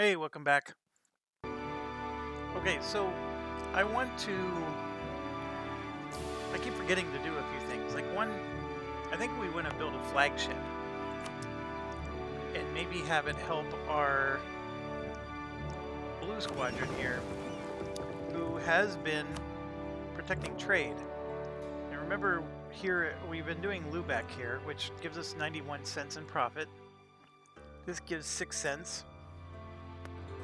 Hey, welcome back. Okay, so I want to. I keep forgetting to do a few things. Like one, I think we want to build a flagship and maybe have it help our blue squadron here, who has been protecting trade. And remember, here we've been doing Lubeck here, which gives us 91 cents in profit. This gives 6 cents,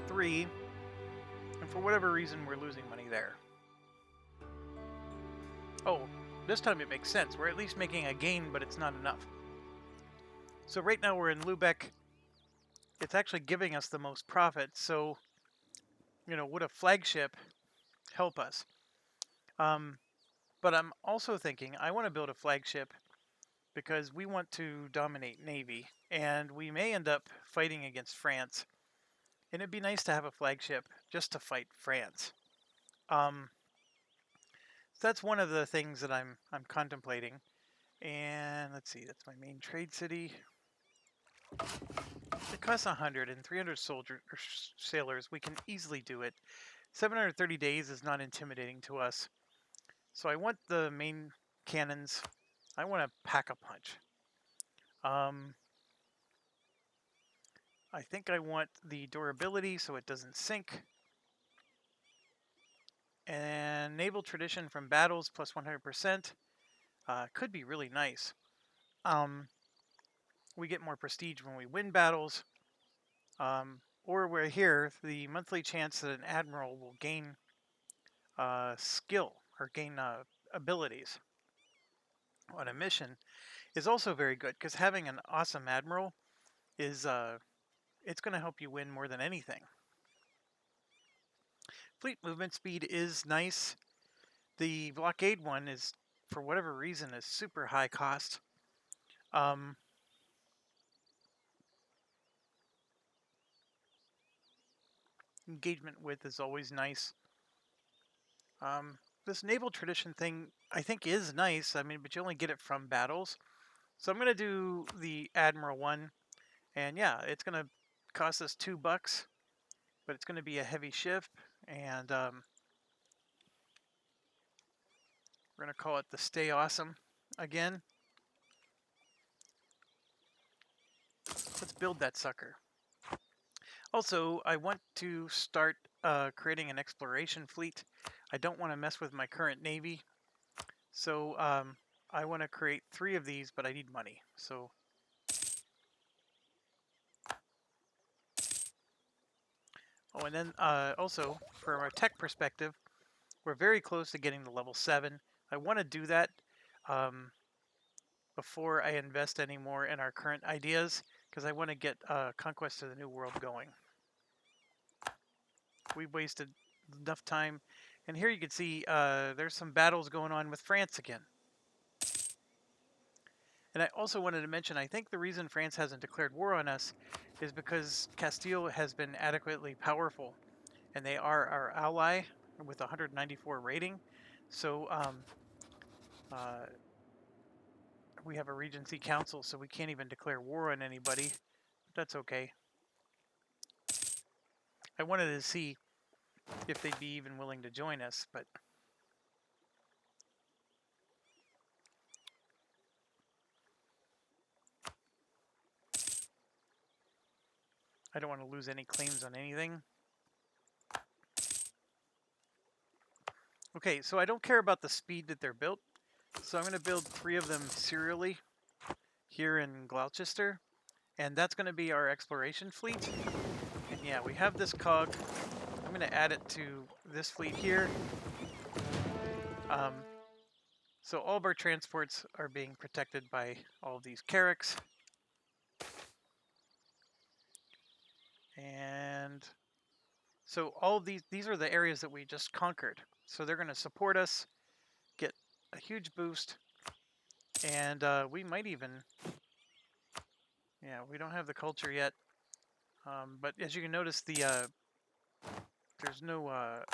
3, and for whatever reason, we're losing money there. Oh, this time it makes sense. We're at least making a gain, but it's not enough. So right now we're in Lubeck. It's actually giving us the most profit. So, would a flagship help us? But I'm also thinking I want to build a flagship because we want to dominate Navy, and we may end up fighting against France. And it'd be nice to have a flagship just to fight France. So that's one of the things that I'm contemplating. And let's see, that's my main trade city. It costs 100 and 300 soldiers or sailors. We can easily do it. 730 days is not intimidating to us. So I want the main cannons. I want to pack a punch. I think I want the durability so it doesn't sink. And naval tradition from battles plus 100% could be really nice. We get more prestige when we win battles. Or we're here, the monthly chance that an admiral will gain skill or gain abilities on a mission is also very good because having an awesome admiral is it's going to help you win more than anything. Fleet movement speed is nice. The blockade one is, for whatever reason, is super high cost. Engagement width is always nice. This naval tradition thing I think is nice. I mean, but you only get it from battles. So I'm going to do the Admiral one. And yeah, it's going to cost us $2, but it's going to be a heavy ship. And we're going to call it the Stay Awesome again. Let's build that sucker. Also, I want to start creating an exploration fleet. I don't want to mess with my current Navy. So I want to create 3 of these, but I need money. So oh, and then also, from a tech perspective, we're very close to getting to level 7. I want to do that before I invest any more in our current ideas, because I want to get Conquest of the New World going. We've wasted enough time. And here you can see there's some battles going on with France again. And I also wanted to mention, I think the reason France hasn't declared war on us is because Castile has been adequately powerful. And they are our ally with 194 rating. So we have a Regency Council, so we can't even declare war on anybody. But that's okay. I wanted to see if they'd be even willing to join us, but I don't want to lose any claims on anything. Okay, so I don't care about the speed that they're built, so I'm going to build 3 of them serially here in Gloucester, and that's going to be our exploration fleet. And yeah, we have this cog. I'm going to add it to this fleet here. So all of our transports are being protected by all of these carracks. And so all of these are the areas that we just conquered. So they're going to support us, get a huge boost, and we might even, yeah, we don't have the culture yet. But as you can notice, there's no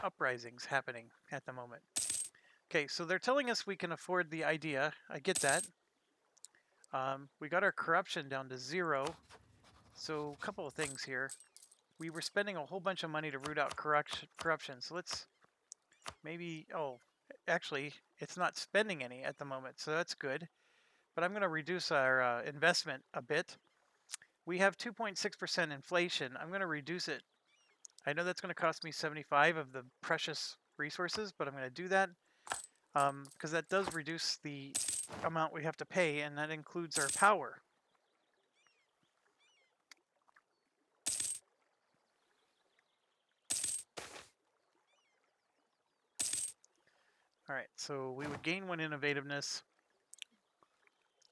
uprisings happening at the moment. Okay, so they're telling us we can afford the idea. I get that. We got our corruption down to 0. So a couple of things here. we were spending a whole bunch of money to root out corruption. So let's maybe, oh, actually, it's not spending any at the moment, so that's good. But I'm going to reduce our investment a bit. We have 2.6% inflation. I'm going to reduce it. I know that's going to cost me 75 of the precious resources, but I'm going to do that because that does reduce the amount we have to pay, and that includes our power. All right, so we would gain 1 innovativeness.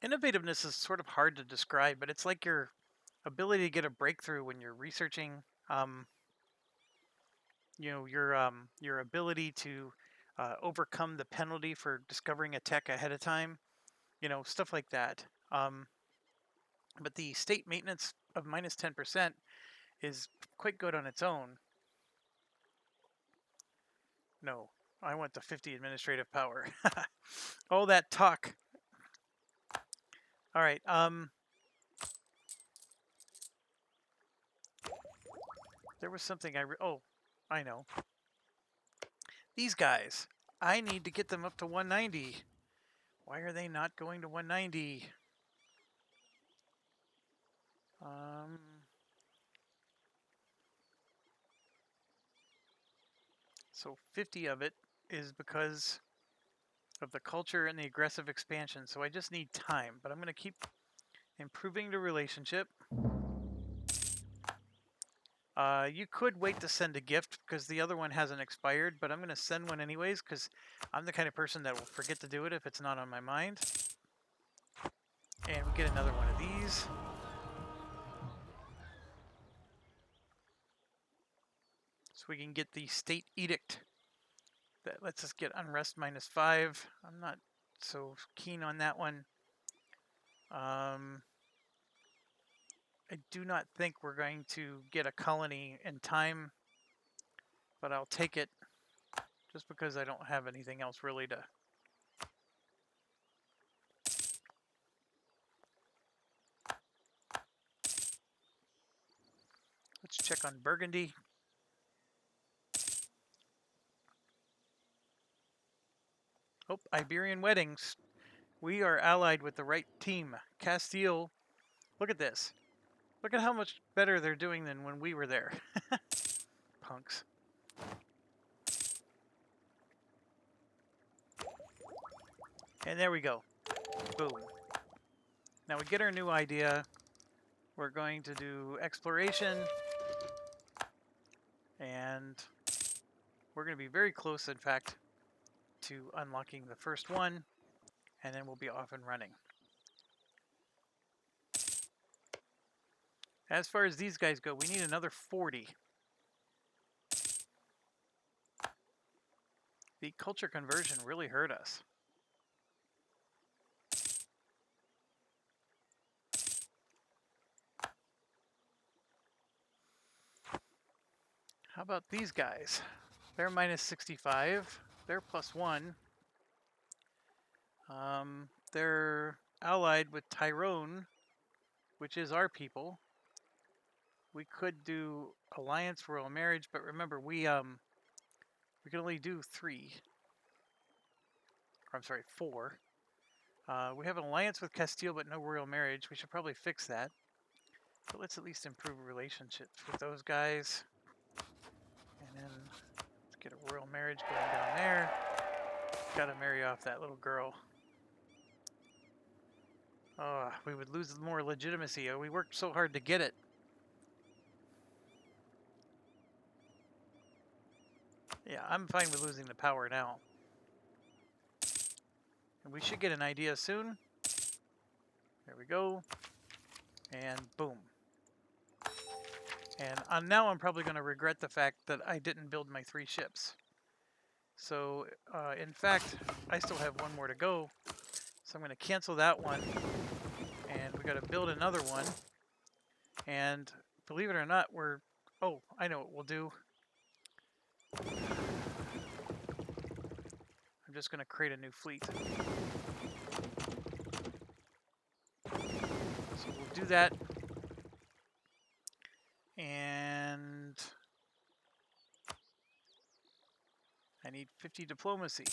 Innovativeness is sort of hard to describe, but it's like your ability to get a breakthrough when you're researching. You know, your ability to overcome the penalty for discovering a tech ahead of time. You know, stuff like that. But the state maintenance of minus 10% is quite good on its own. No, I want the 50 administrative power. All that talk. All right. There was something oh, I know. These guys. I need to get them up to 190. Why are they not going to 190? So 50 of it is because of the culture and the aggressive expansion. So I just need time, but I'm going to keep improving the relationship. You could wait to send a gift because the other one hasn't expired, but I'm going to send one anyways because I'm the kind of person that will forget to do it if it's not on my mind. And we get another one of these. So we can get the state edict. That lets us get unrest -5. I'm not so keen on that one. I do not think we're going to get a colony in time, but I'll take it just because I don't have anything else really to... Let's check on Burgundy. Oh, Iberian weddings. We are allied with the right team. Castile. Look at this. Look at how much better they're doing than when we were there. Punks. And there we go. Boom. Now we get our new idea. We're going to do exploration. And we're going to be very close, in fact, to unlocking the first one. And then we'll be off and running. As far as these guys go, we need another 40. The culture conversion really hurt us. How about these guys? They're -65. They're +1. They're allied with Tyrone, which is our people. We could do alliance, royal marriage, but remember we can only do 3. Or, I'm sorry, 4. We have an alliance with Castile, but no royal marriage. We should probably fix that. But let's at least improve relationships with those guys. And then let's get a royal marriage going down there. Gotta marry off that little girl. Oh, we would lose more legitimacy. We worked so hard to get it. Yeah, I'm fine with losing the power now. And we should get an idea soon. There we go. And boom. And now I'm probably going to regret the fact that I didn't build my 3 ships. So, in fact, I still have 1 more to go. So I'm going to cancel that one. And we got to build another one. And believe it or not, we're... Oh, I know what we'll do. I'm just going to create a new fleet. So we'll do that. And need 50 diplomacy.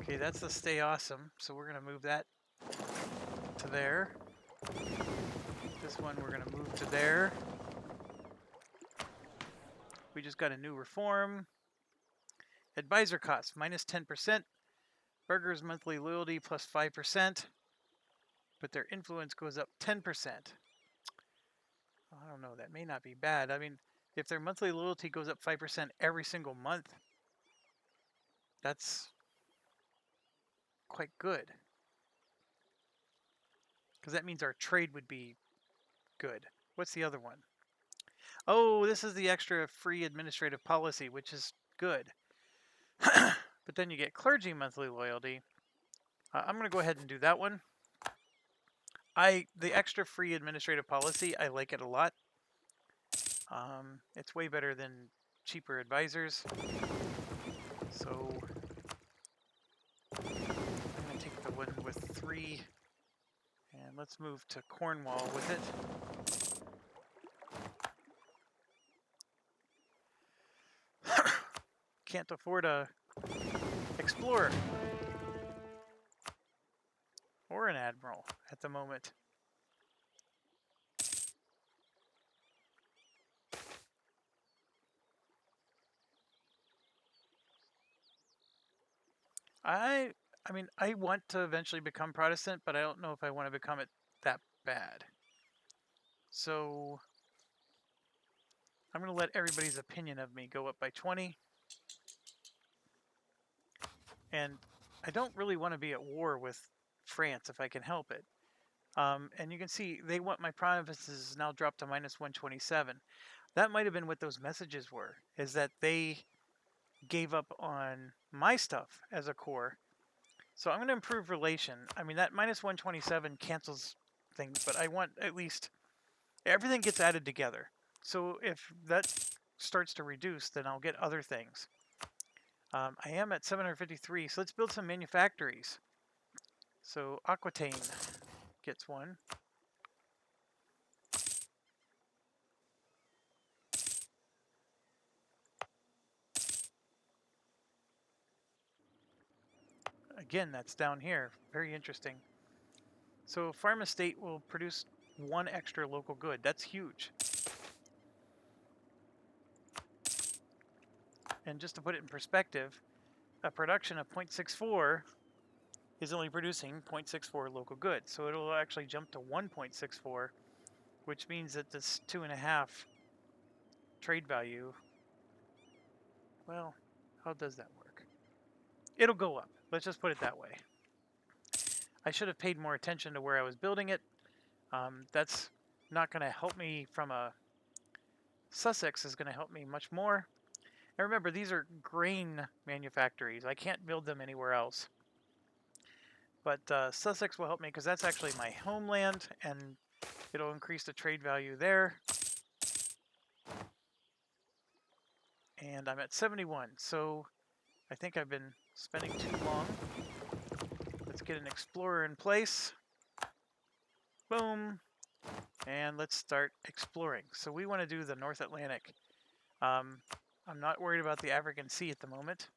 Okay, that's the stay awesome, so we're going to move that to there. This one we're going to move to there. We just got a new reform. Advisor costs minus 10%. Burgers monthly loyalty plus 5%. But their influence goes up 10%. I don't know, that may not be bad. I mean, if their monthly loyalty goes up 5% every single month, that's quite good. Because that means our trade would be good. What's the other one? Oh, this is the extra free administrative policy, which is good. But then you get clergy monthly loyalty. I'm going to go ahead and do that one. The extra free administrative policy, I like it a lot. It's way better than cheaper advisors. So I'm going to take the one with 3, and let's move to Cornwall with it. Can't afford a explorer or an admiral at the moment. I mean, I want to eventually become Protestant, but I don't know if I want to become it that bad. So I'm going to let everybody's opinion of me go up by 20. And I don't really want to be at war with France if I can help it. And you can see they want my provinces now dropped to minus 127. That might have been what those messages were, is that they gave up on my stuff as a core. So I'm going to improve relation. I mean, that minus 127 cancels things, but I want at least everything gets added together. So if that starts to reduce, then I'll get other things. I am at 753, so let's build some manufactories. So Aquitaine gets one. Again, that's down here. Very interesting. So Farm Estate will produce 1 extra local good. That's huge. And just to put it in perspective, a production of 0.64 is only producing 0.64 local goods. So it'll actually jump to 1.64, which means that this 2.5 trade value, well, how does that work? It'll go up. Let's just put it that way. I should have paid more attention to where I was building it. That's not going to help me from a... Sussex is going to help me much more. And remember, these are grain manufactories. I can't build them anywhere else. But Sussex will help me because that's actually my homeland, and it'll increase the trade value there. And I'm at 71, so I think I've been spending too long. Let's get an explorer in place. Boom. And let's start exploring. So we want to do the North Atlantic. I'm not worried about the African Sea at the moment.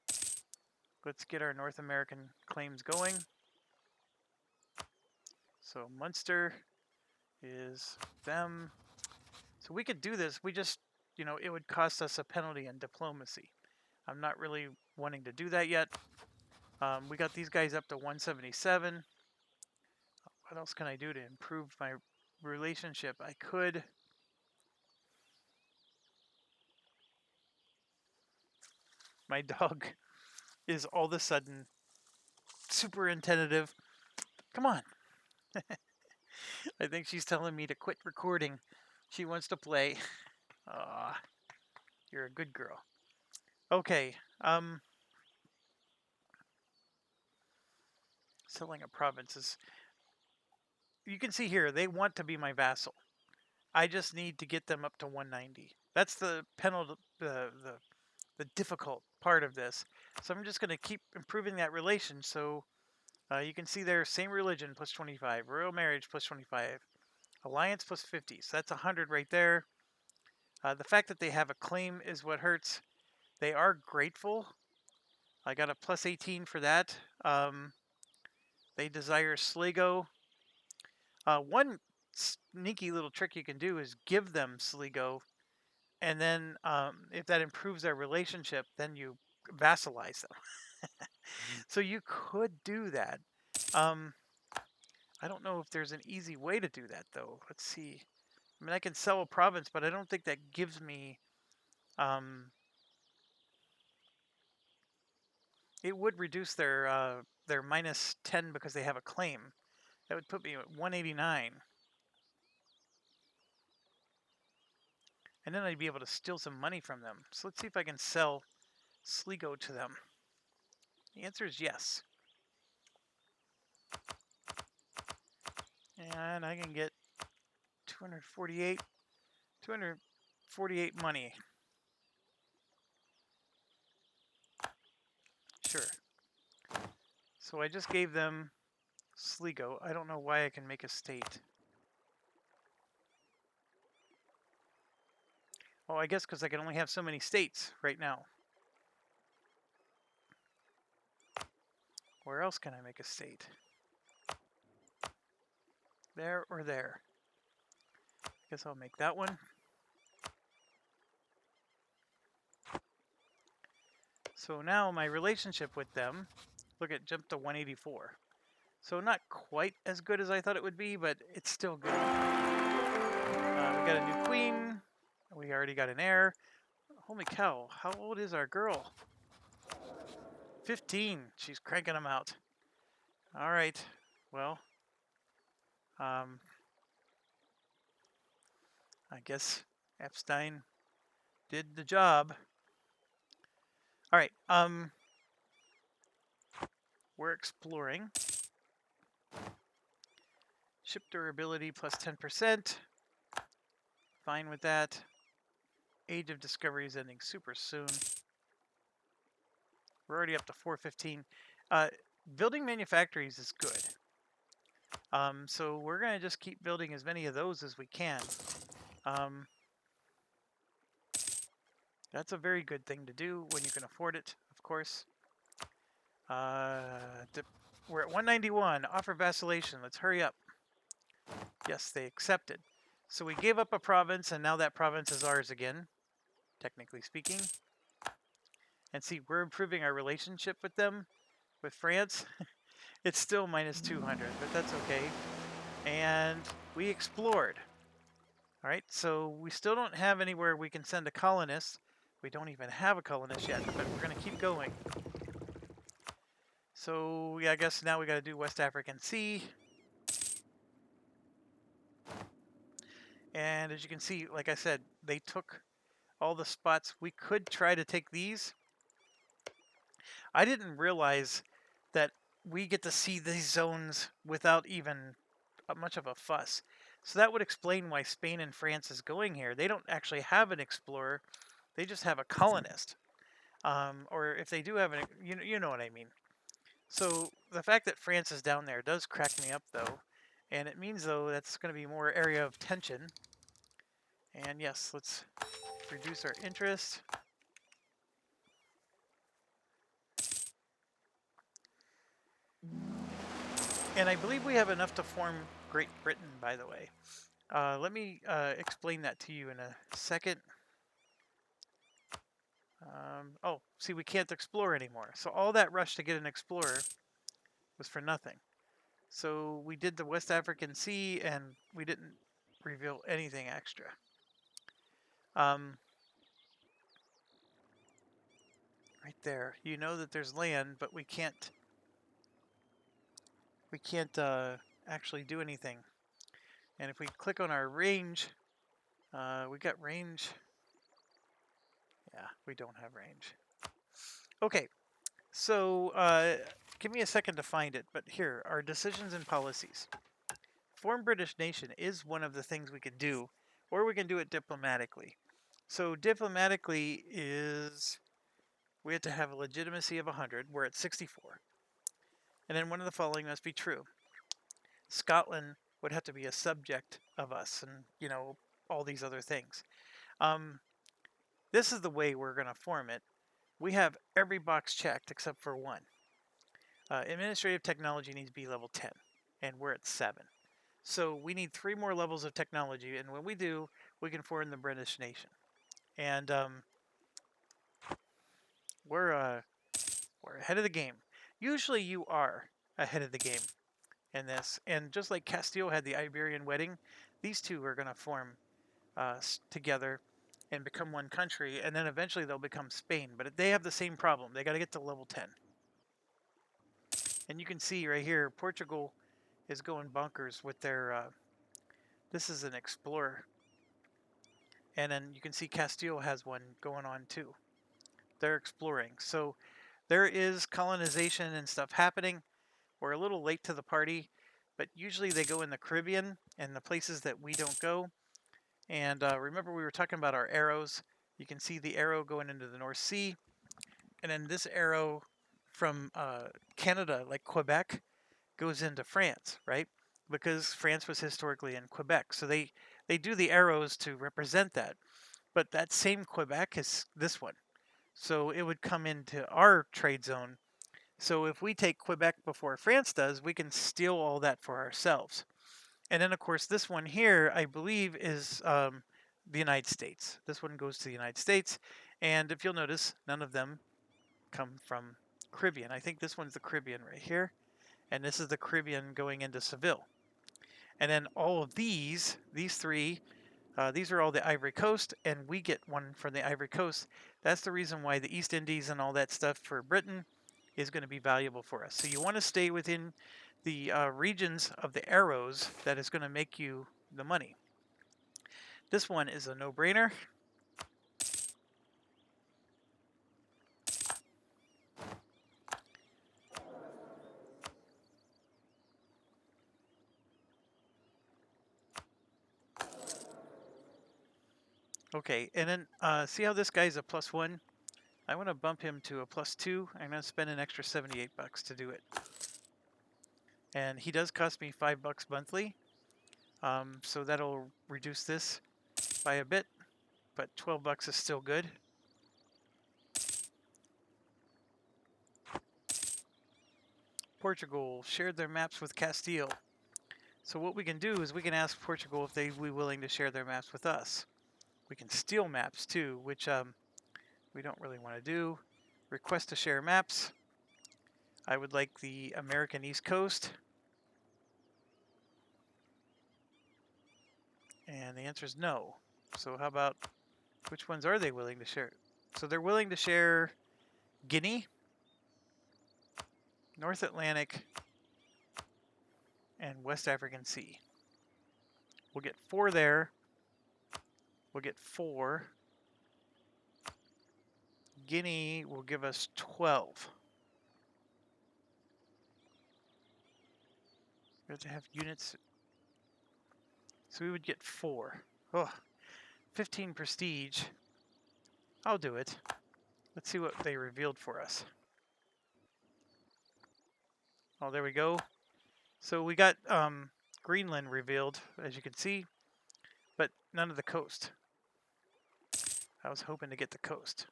Let's get our North American claims going. So Munster is them. So we could do this. We just, you know, it would cost us a penalty in diplomacy. I'm not really wanting to do that yet. We got these guys up to 177. What else can I do to improve my relationship? I could... My dog is all of a sudden super attentive. Come on. I think she's telling me to quit recording. She wants to play. Aw, you're a good girl. Okay, selling a province is... you can see here, they want to be my vassal. I just need to get them up to 190. That's the penalty, the difficult part of this. So I'm just going to keep improving that relation. So you can see there, same religion plus 25, royal marriage plus 25, alliance plus 50. So that's 100 right there. The fact that they have a claim is what hurts. They are grateful. I got a plus 18 for that. They desire Sligo. One sneaky little trick you can do is give them Sligo, and then if that improves their relationship, then you vassalize them. So you could do that. I don't know if there's an easy way to do that, though. Let's see. I mean, I can sell a province, but I don't think that gives me... it would reduce their minus 10 because they have a claim. That would put me at 189. And then I'd be able to steal some money from them. So let's see if I can sell Sligo to them. The answer is yes. And I can get 248 money. Sure. So I just gave them Sligo. I don't know why I can make a state. Oh, I guess because I can only have so many states right now. Where else can I make a state? There or there. I guess I'll make that one. So now my relationship with them, look, it jumped to 184. So not quite as good as I thought it would be, but it's still good. We got a new queen. We already got an heir. Holy cow, how old is our girl? 15. She's cranking them out. All right. Well, I guess Epstein did the job. All right. We're exploring. Ship durability plus 10%. Fine with that. Age of Discovery is ending super soon. We're already up to 415. Building manufactories is good. So we're going to just keep building as many of those as we can. That's a very good thing to do when you can afford it, of course. We're at 191. Offer vacillation. Let's hurry up. Yes, they accepted. So we gave up a province, and now that province is ours again, technically speaking. And see, we're improving our relationship with them, with France. It's still minus 200, but that's okay. And we explored. All right, so we still don't have anywhere we can send a colonist. We don't even have a colonist yet, but we're going to keep going. So yeah, I guess now we got to do West African Sea. And as you can see, like I said, they took all the spots. We could try to take these. I didn't realize that we get to see these zones without even much of a fuss. So that would explain why Spain and France is going here. They don't actually have an explorer. They just have a colonist. Or if they do have an, you know what I mean. So the fact that France is down there does crack me up, though. And it means, though, that's going to be more area of tension. And yes, let's reduce our interest. And I believe we have enough to form Great Britain, by the way. Let me explain that to you in a second. Oh, see, we can't explore anymore. So all that rush to get an explorer was for nothing. So we did the West African Sea, and we didn't reveal anything extra. Right there, you know that there's land, but we can't actually do anything. And if we click on our range, we got range. Yeah, we don't have range. Okay, so give me a second to find it. But here, our decisions and policies. form British nation is one of the things we could do, or we can do it diplomatically. So diplomatically is we have to have a legitimacy of 100. We're at 64. And then one of the following must be true. Scotland would have to be a subject of us, and all these other things. This is the way we're going to form it. We have every box checked except for one. Administrative technology needs to be level 10, and we're at 7. So we need 3 more levels of technology, and when we do, we can form the British nation. And we're ahead of the game. Usually you are ahead of the game in this. And just like Castile had the Iberian wedding, these two are going to form together and become one country, and then eventually they'll become Spain. But they have the same problem. They got to get to level 10. And you can see right here, Portugal is going bonkers with their... this is an explorer. And then you can see Castile has one going on too. They're exploring. So there is colonization and stuff happening. We're a little late to the party, but usually they go in the Caribbean and the places that we don't go. And remember we were talking about our arrows. You can see the arrow going into the North Sea. And then this arrow from Canada, like Quebec, goes into France, right? Because France was historically in Quebec. So they do the arrows to represent that. But that same Quebec is this one. So it would come into our trade zone. So if we take Quebec before France does, we can steal all that for ourselves. And then, of course, this one here, I believe, is the United States. This one goes to the United States. And if you'll notice, none of them come from Caribbean. I think this one's the Caribbean right here. And this is the Caribbean going into Seville. And then all of these 3, these are all the Ivory Coast, and we get one from the Ivory Coast. That's the reason why the East Indies and all that stuff for Britain is going to be valuable for us. So you want to stay within the regions of the arrows that is going to make you the money. This one is a no-brainer. Okay, and then see how this guy's a +1? I want to bump him to a +2. I'm going to spend an extra 78 bucks to do it. And he does cost me $5 monthly. So that'll reduce this by a bit, but 12 bucks is still good. Portugal shared their maps with Castile. So what we can do is we can ask Portugal if they'd be willing to share their maps with us. We can steal maps too, which we don't really want to do. Request to share maps. I would like the American East Coast. And the answer is no. So how about, which ones are they willing to share? So they're willing to share Guinea, North Atlantic, and West African Sea. We'll get 4 there. We'll get 4. Guinea will give us 12. We have to have units. So we would get 4. Oh, 15 prestige. I'll do it. Let's see what they revealed for us. Oh, there we go. So we got Greenland revealed, as you can see, but none of the coast. I was hoping to get the coast.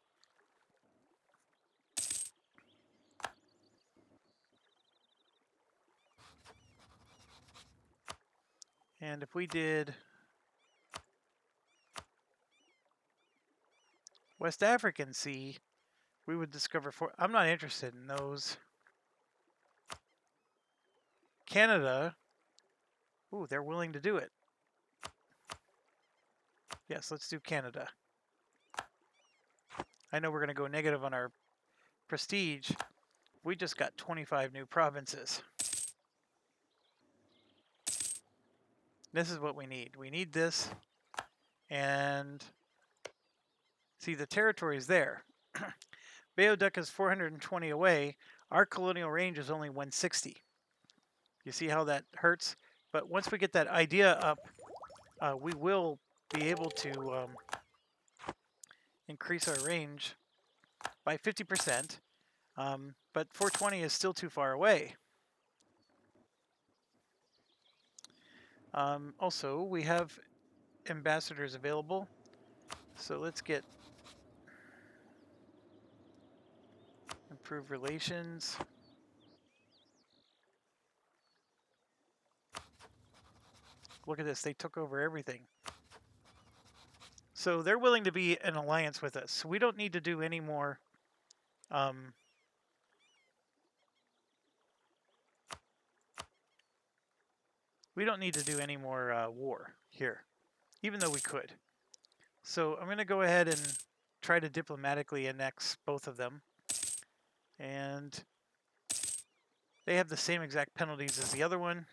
And if we did West African Sea, we would discover 4. I'm not interested in those. Canada. Ooh, they're willing to do it. Yes, let's do Canada. I know we're going to go negative on our prestige. We just got 25 new provinces. This is what we need. We need this. And see, the territory is there. Bayoduc is 420 away. Our colonial range is only 160. You see how that hurts? But once we get that idea up, we will be able to increase our range by 50%. But 420 is still too far away. Also, we have ambassadors available. So let's get improve relations. Look at this, they took over everything. So they're willing to be an alliance with us. We don't need to do any more war here, even though we could. So I'm going to go ahead and try to diplomatically annex both of them. And they have the same exact penalties as the other one.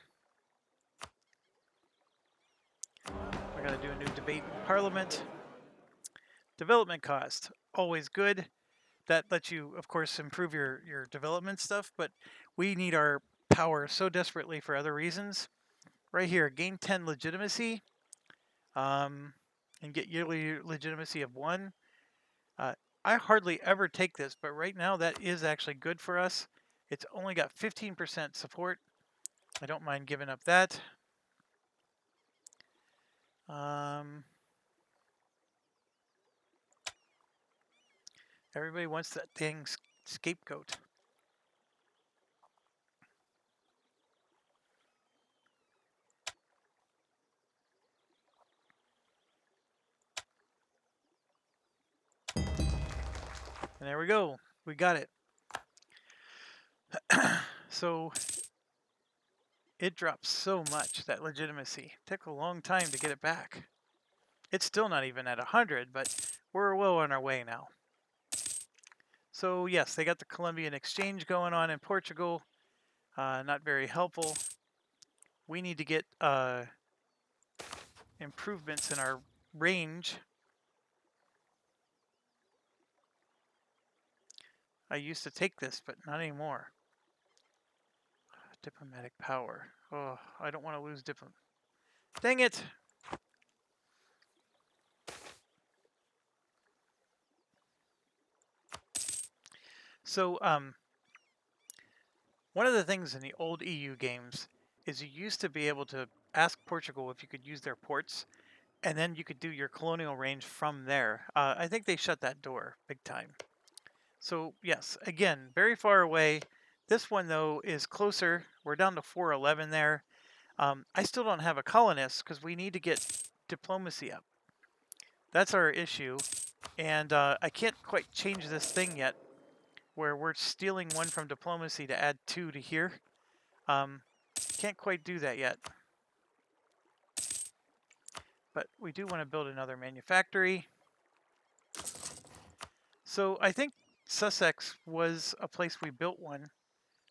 We're going to do a new debate in Parliament. Development cost, always good. That lets you, of course, improve your development stuff, but we need our power so desperately for other reasons. Right here, gain 10 legitimacy, and get yearly legitimacy of 1. I hardly ever take this, but right now that is actually good for us. It's only got 15% support. I don't mind giving up that. Everybody wants that dang scapegoat. And there we go. We got it. So it drops so much, that legitimacy. It took a long time to get it back. It's still not even at 100, but we're well on our way now. So yes, they got the Colombian exchange going on in Portugal. Not very helpful. We need to get improvements in our range. I used to take this, but not anymore. Diplomatic power. Oh, I don't want to lose diplomat. Dang it! So, one of the things in the old EU games is you used to be able to ask Portugal if you could use their ports, and then you could do your colonial range from there. I think they shut that door big time. So yes, again, very far away. This one, though, is closer. We're down to 411 there. I still don't have a colonist because we need to get diplomacy up. That's our issue. And I can't quite change this thing yet where we're stealing 1 from diplomacy to add 2 to here. Can't quite do that yet. But we do want to build another manufactory. So I think Sussex was a place we built one.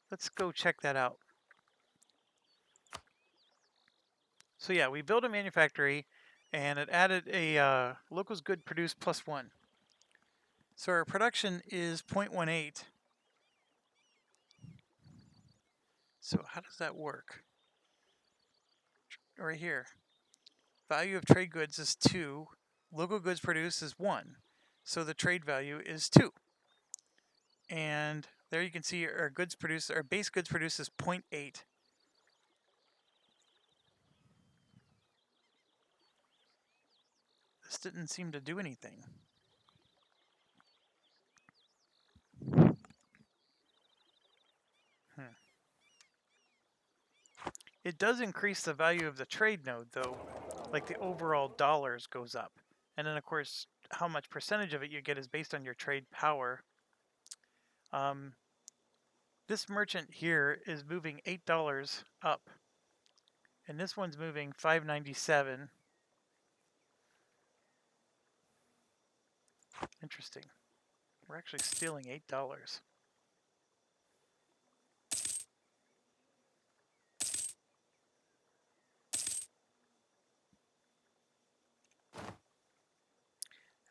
Let's go check that out. So yeah, we built a manufactory and it added a locals good produced +1. So our production is 0.18. So how does that work? Right here. Value of trade goods is 2. Local goods produced is 1. So the trade value is 2. And there you can see our goods produced, our base goods produced is 0.8. This didn't seem to do anything. It does increase the value of the trade node, though. Like the overall dollars goes up. And then, of course, how much percentage of it you get is based on your trade power. This merchant here is moving $8 up. And this one's moving $5.97. Interesting. We're actually stealing $8.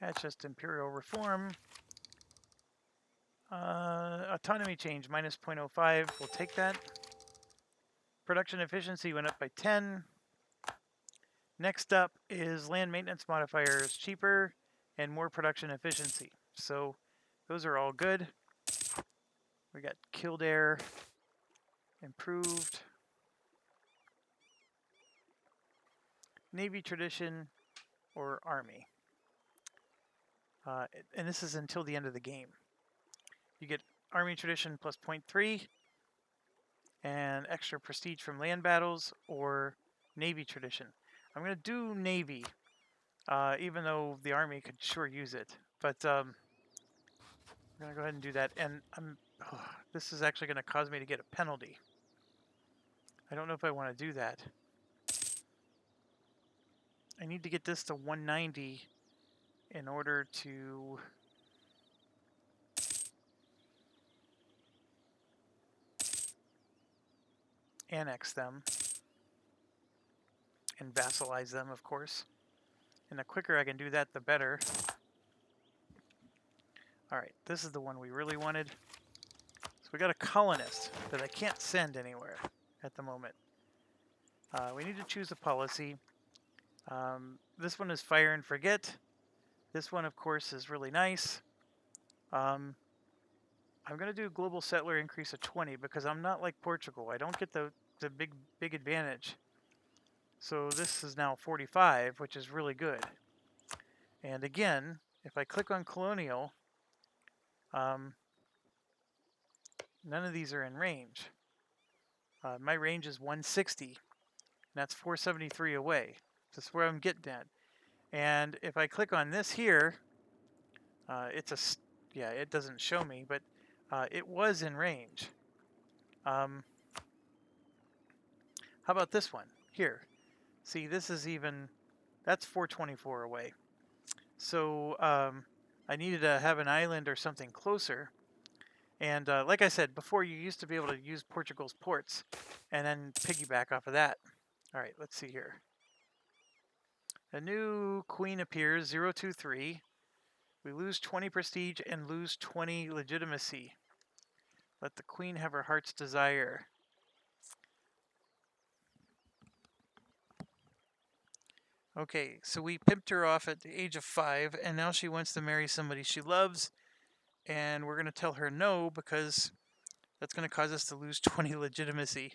That's just imperial reform. Autonomy change, minus 0.05. We'll take that. Production efficiency went up by 10. Next up is land maintenance modifier is cheaper and more production efficiency. So those are all good. We got Kildare improved. Navy tradition or army. And this is until the end of the game. You get army tradition plus 0.3 and extra prestige from land battles or navy tradition. I'm going to do navy, even though the army could sure use it. But I'm going to go ahead and do that. And this is actually going to cause me to get a penalty. I don't know if I want to do that. I need to get this to 190 in order to annex them and vassalize them, of course. And the quicker I can do that, the better. Alright, this is the one we really wanted. So we got a colonist that I can't send anywhere at the moment. We need to choose a policy. This one is fire and forget. This one, of course, is really nice. I'm going to do global settler increase of 20 because I'm not like Portugal. I don't get the big advantage. So this is now 45, which is really good. And again, if I click on colonial, none of these are in range. My range is 160, and that's 473 away. That's where I'm getting at. And if I click on this here, it doesn't show me, but it was in range. How about this one here? See, this is that's 424 away. So I needed to have an island or something closer. And like I said before, you used to be able to use Portugal's ports and then piggyback off of that. All right, let's see here. A new queen appears, 023. We lose 20 prestige and lose 20 legitimacy. Let the queen have her heart's desire. Okay, so we pimped her off at the age of 5, and now she wants to marry somebody she loves, and we're going to tell her no because that's going to cause us to lose 20 legitimacy.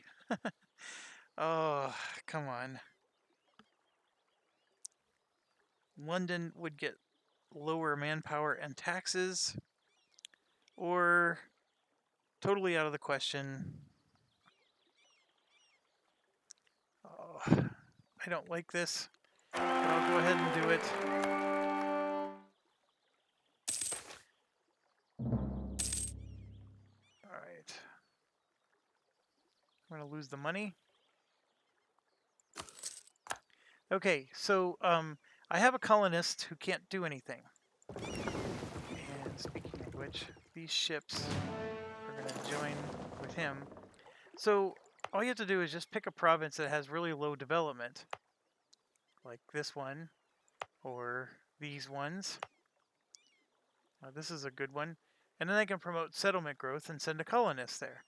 Oh, come on. London would get lower manpower and taxes, or totally out of the question. Oh, I don't like this, but I'll go ahead and do it. All right. I'm going to lose the money. Okay, so I have a colonist who can't do anything. And speaking of which, these ships are going to join with him. So all you have to do is just pick a province that has really low development, like this one, or these ones. This is a good one. And then I can promote settlement growth and send a colonist there.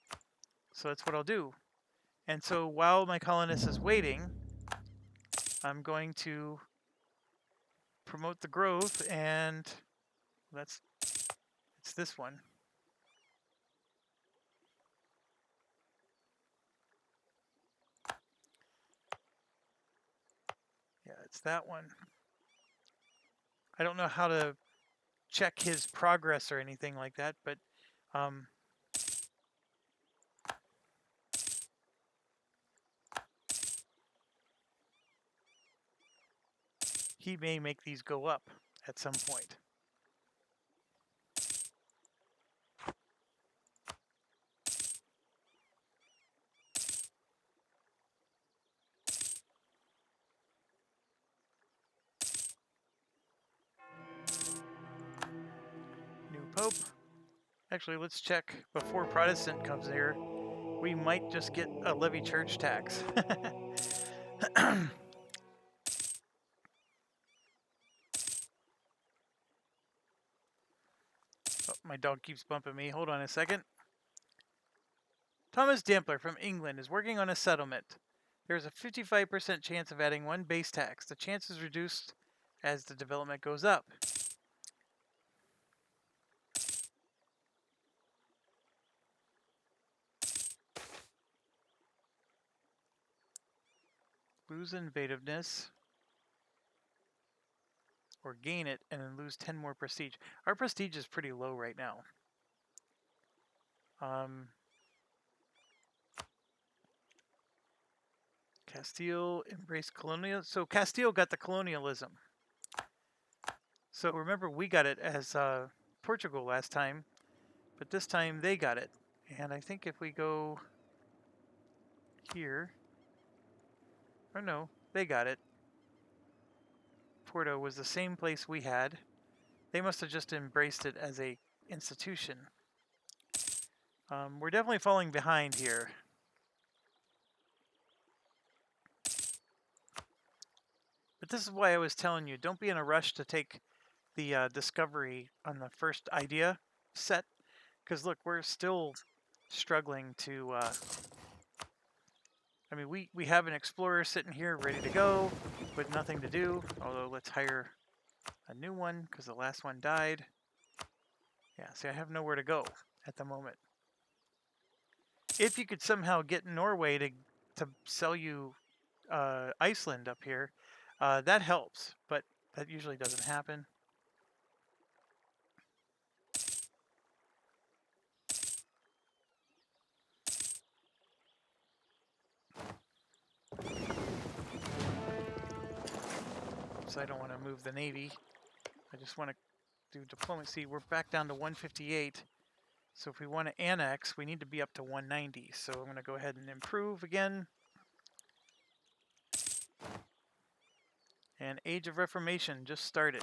So that's what I'll do. And so while my colonist is waiting, I'm going to promote the growth, and it's this one. Yeah, it's that one. I don't know how to check his progress or anything like that, but he may make these go up at some point. New Pope. Actually, let's check before Protestant comes here. We might just get a levy church tax. Oh, my dog keeps bumping me. Hold on a second. Thomas Dampler from England is working on a settlement. There's a 55% chance of adding 1 base tax. The chance is reduced as the development goes up. Lose invativeness. Or gain it and then lose 10 more prestige. Our prestige is pretty low right now. Castile embraced colonial. So Castile got the colonialism. So remember, we got it as Portugal last time, but this time they got it. And I think if we go here, or no, they got it. Porto was the same place we had. They must have just embraced it as a institution. We're definitely falling behind here. But this is why I was telling you, don't be in a rush to take the discovery on the first idea set. Because look, we're still struggling to... I mean, we have an explorer sitting here ready to go with nothing to do. Although, let's hire a new one because the last one died. Yeah, see, I have nowhere to go at the moment. If you could somehow get Norway to sell you Iceland up here, that helps, but that usually doesn't happen. So I don't want to move the Navy. I just want to do diplomacy. We're back down to 158. So if we want to annex, we need to be up to 190. So I'm going to go ahead and improve again. And Age of Reformation just started.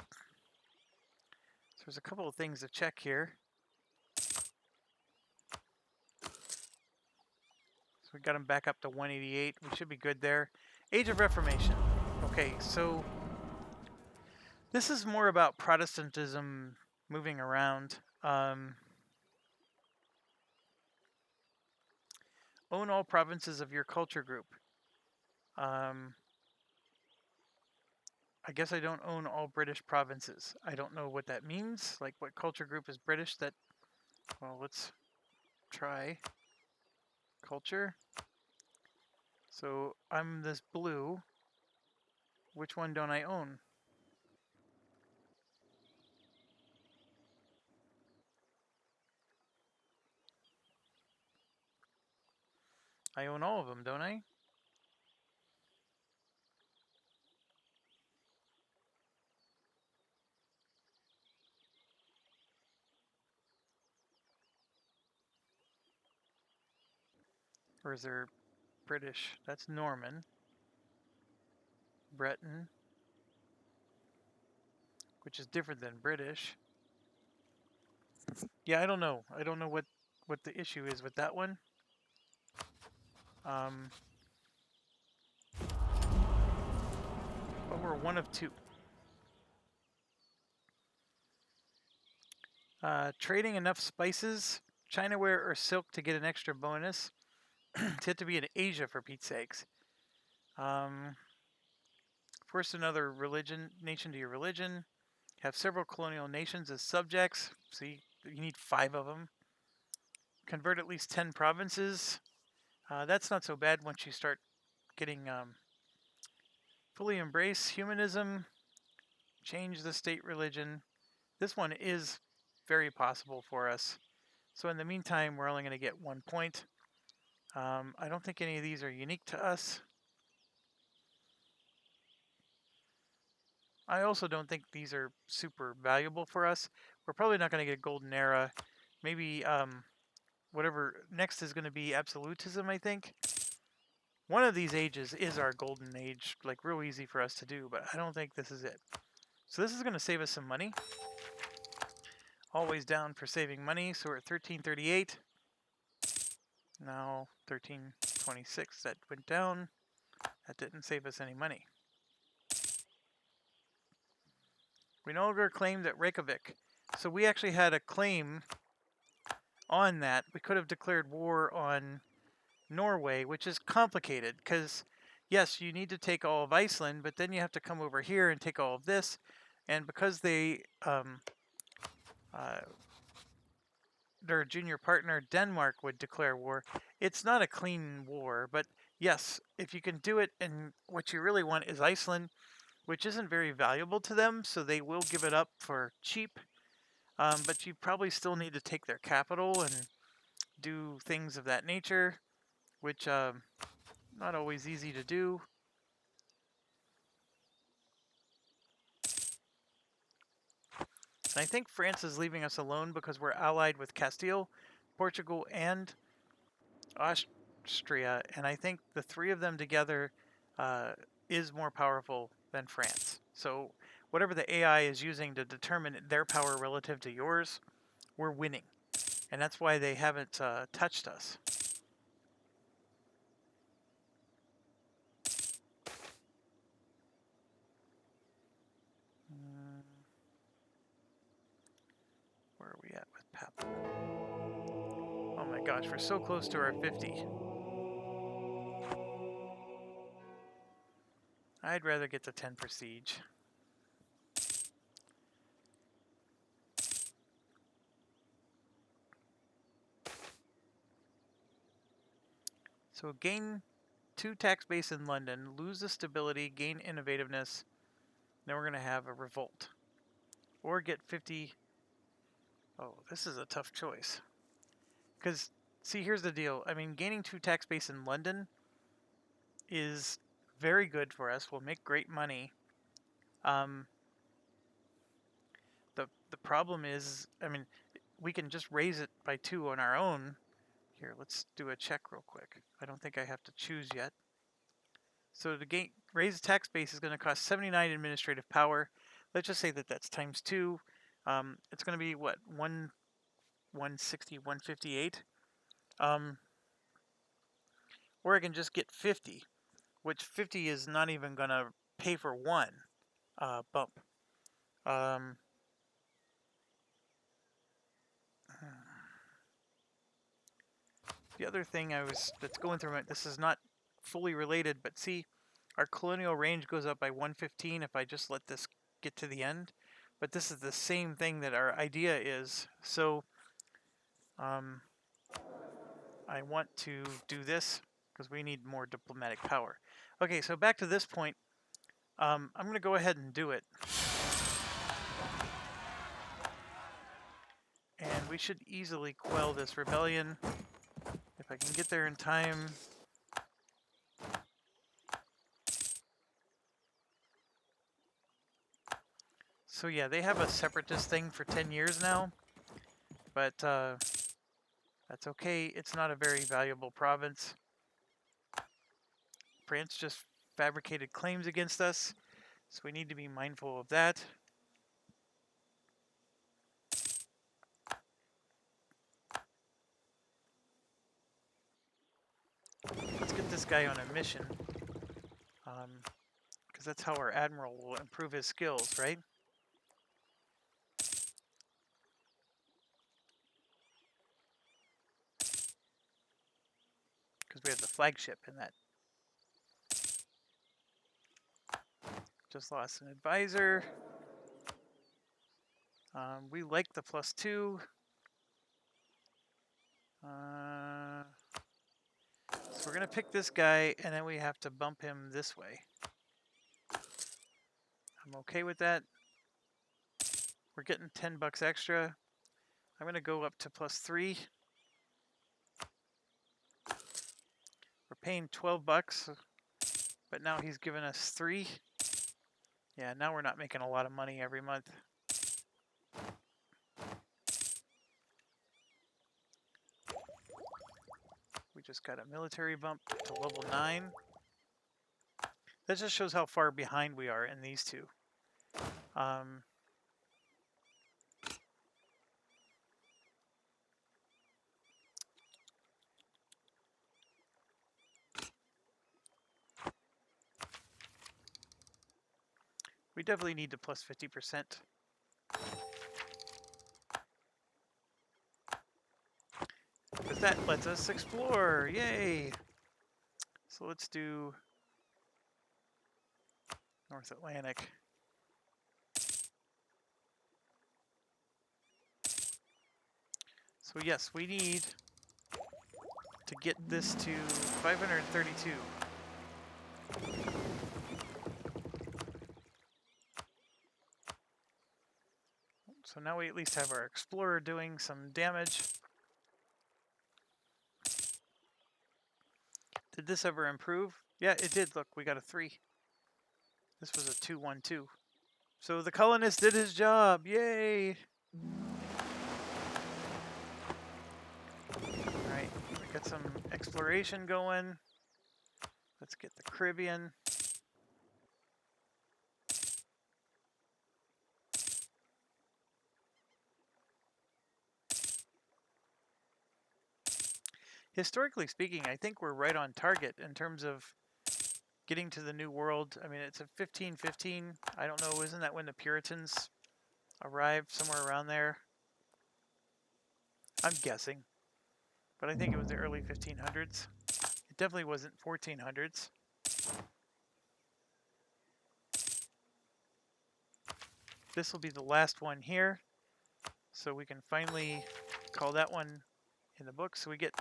So there's a couple of things to check here. So we got them back up to 188. We should be good there. Age of Reformation. Okay, so this is more about Protestantism moving around. Own all provinces of your culture group. I guess I don't own all British provinces. I don't know what that means. Like, what culture group is British that... Well, let's try culture. So I'm this blue. Which one don't I own? I own all of them, don't I? Or is there British? That's Norman. Breton. Which is different than British. Yeah, I don't know. I don't know what the issue is with that one. But we're one of two. Trading enough spices, Chinaware, or silk to get an extra bonus. It's had to be in Asia, for Pete's sakes. Force another nation to your religion. Have several colonial nations as subjects. See, you need 5 of them. Convert at least 10 provinces. That's not so bad once you start getting fully embrace humanism. Change the state religion. This one is very possible for us. So in the meantime, we're only going to get 1 point. I don't think any of these are unique to us. I also don't think these are super valuable for us. We're probably not going to get a golden era. Maybe whatever next is going to be absolutism, I think. One of these ages is our golden age, like real easy for us to do, but I don't think this is it. So this is going to save us some money. Always down for saving money, so we're at 1338. Now 1326, that went down. That didn't save us any money. We no longer claimed at Reykjavik. So we actually had a claim on that. We could have declared war on Norway, which is complicated because, yes, you need to take all of Iceland, but then you have to come over here and take all of this. And because their junior partner Denmark would declare war, it's not a clean war. But yes, if you can do it, and what you really want is Iceland, which isn't very valuable to them, so they will give it up for cheap. But you probably still need to take their capital and do things of that nature, which not always easy to do. And I think France is leaving us alone because we're allied with Castile, Portugal, and Austria, and I think the three of them together is more powerful than France. So whatever the AI is using to determine their power relative to yours, we're winning. And that's why they haven't touched us. Where are we at with Papua? Oh my gosh, we're so close to our 50. I'd rather get to 10 prestige. So gain 2 tax base in London, lose the stability, gain innovativeness. Then we're going to have a revolt. Or get 50. Oh, this is a tough choice. Because, see, here's the deal. I mean, gaining 2 tax base in London is very good for us. We'll make great money. The problem is, I mean, we can just raise it by 2 on our own. Here, let's do a check real quick. I don't think I have to choose yet. So to raise the tax base is going to cost 79 administrative power. Let's just say that that's times 2. It's going to be, what, 160, 158? Or I can just get 50, which 50 is not even going to pay for 1 bump. The other thing that's going through this is not fully related, but see, our colonial range goes up by 115 if I just let this get to the end. But this is the same thing that our idea is. So I want to do this because we need more diplomatic power. Okay, so back to this point. I'm going to go ahead and do it. And we should easily quell this rebellion if I can get there in time. So yeah, they have a separatist thing for 10 years now, but that's okay. It's not a very valuable province. France just fabricated claims against us, so we need to be mindful of that. Let's get this guy on a mission, because that's how our admiral will improve his skills, right? Because we have the flagship in that. Just lost an advisor. We like the +2. So we're going to pick this guy, and then we have to bump him this way. I'm okay with that. We're getting 10 bucks extra. I'm going to go up to +3. We're paying 12 bucks, but now he's given us 3. Yeah, now we're not making a lot of money every month. We just got a military bump to level 9. That just shows how far behind we are in these two. We definitely need to +50%. Because That lets us explore. Yay! So let's do North Atlantic. So yes, we need to get this to 532. So now we at least have our explorer doing some damage. Did this ever improve? Yeah, it did. Look, we got a 3. This was a 2-1-2. So the colonist did his job. Yay! Alright, we got some exploration going. Let's get the Caribbean. Historically speaking, I think we're right on target in terms of getting to the New World. I mean, it's a 1515. I don't know, isn't that when the Puritans arrived? Somewhere around there? I'm guessing. But I think it was the early 1500s. It definitely wasn't 1400s. This will be the last one here. So we can finally call that one in the book. So we get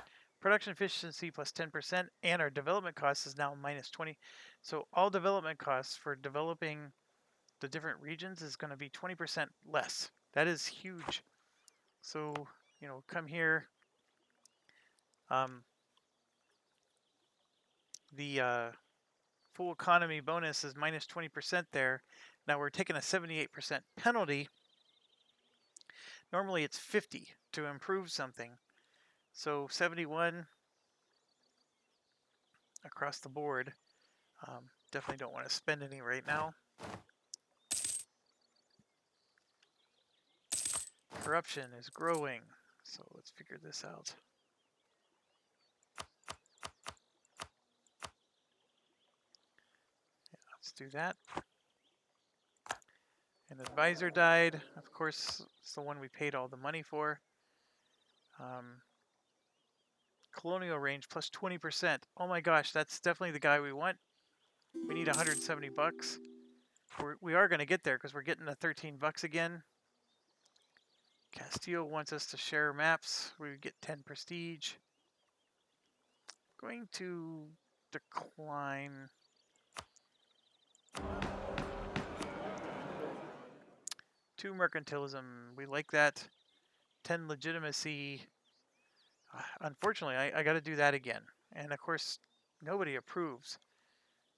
production efficiency plus 10%, and our development cost is now minus 20. So all development costs for developing the different regions is going to be 20% less. That is huge. So, you know, come here. The full economy bonus is minus 20% there. Now we're taking a 78% penalty. Normally it's 50 to improve something. So 71 across the board. Definitely don't want to spend any right now. Corruption is growing. So let's figure this out. Yeah, let's do that. An advisor died. Of course, it's the one we paid all the money for. Colonial range plus 20%. Oh my gosh, that's definitely the guy we want. We need 170 bucks. We are going to get there because we're getting the 13 bucks again. Castile wants us to share maps. We get 10 prestige. Going to decline. 2 mercantilism. We like that. 10 legitimacy. Unfortunately, I got to do that again. And of course, nobody approves.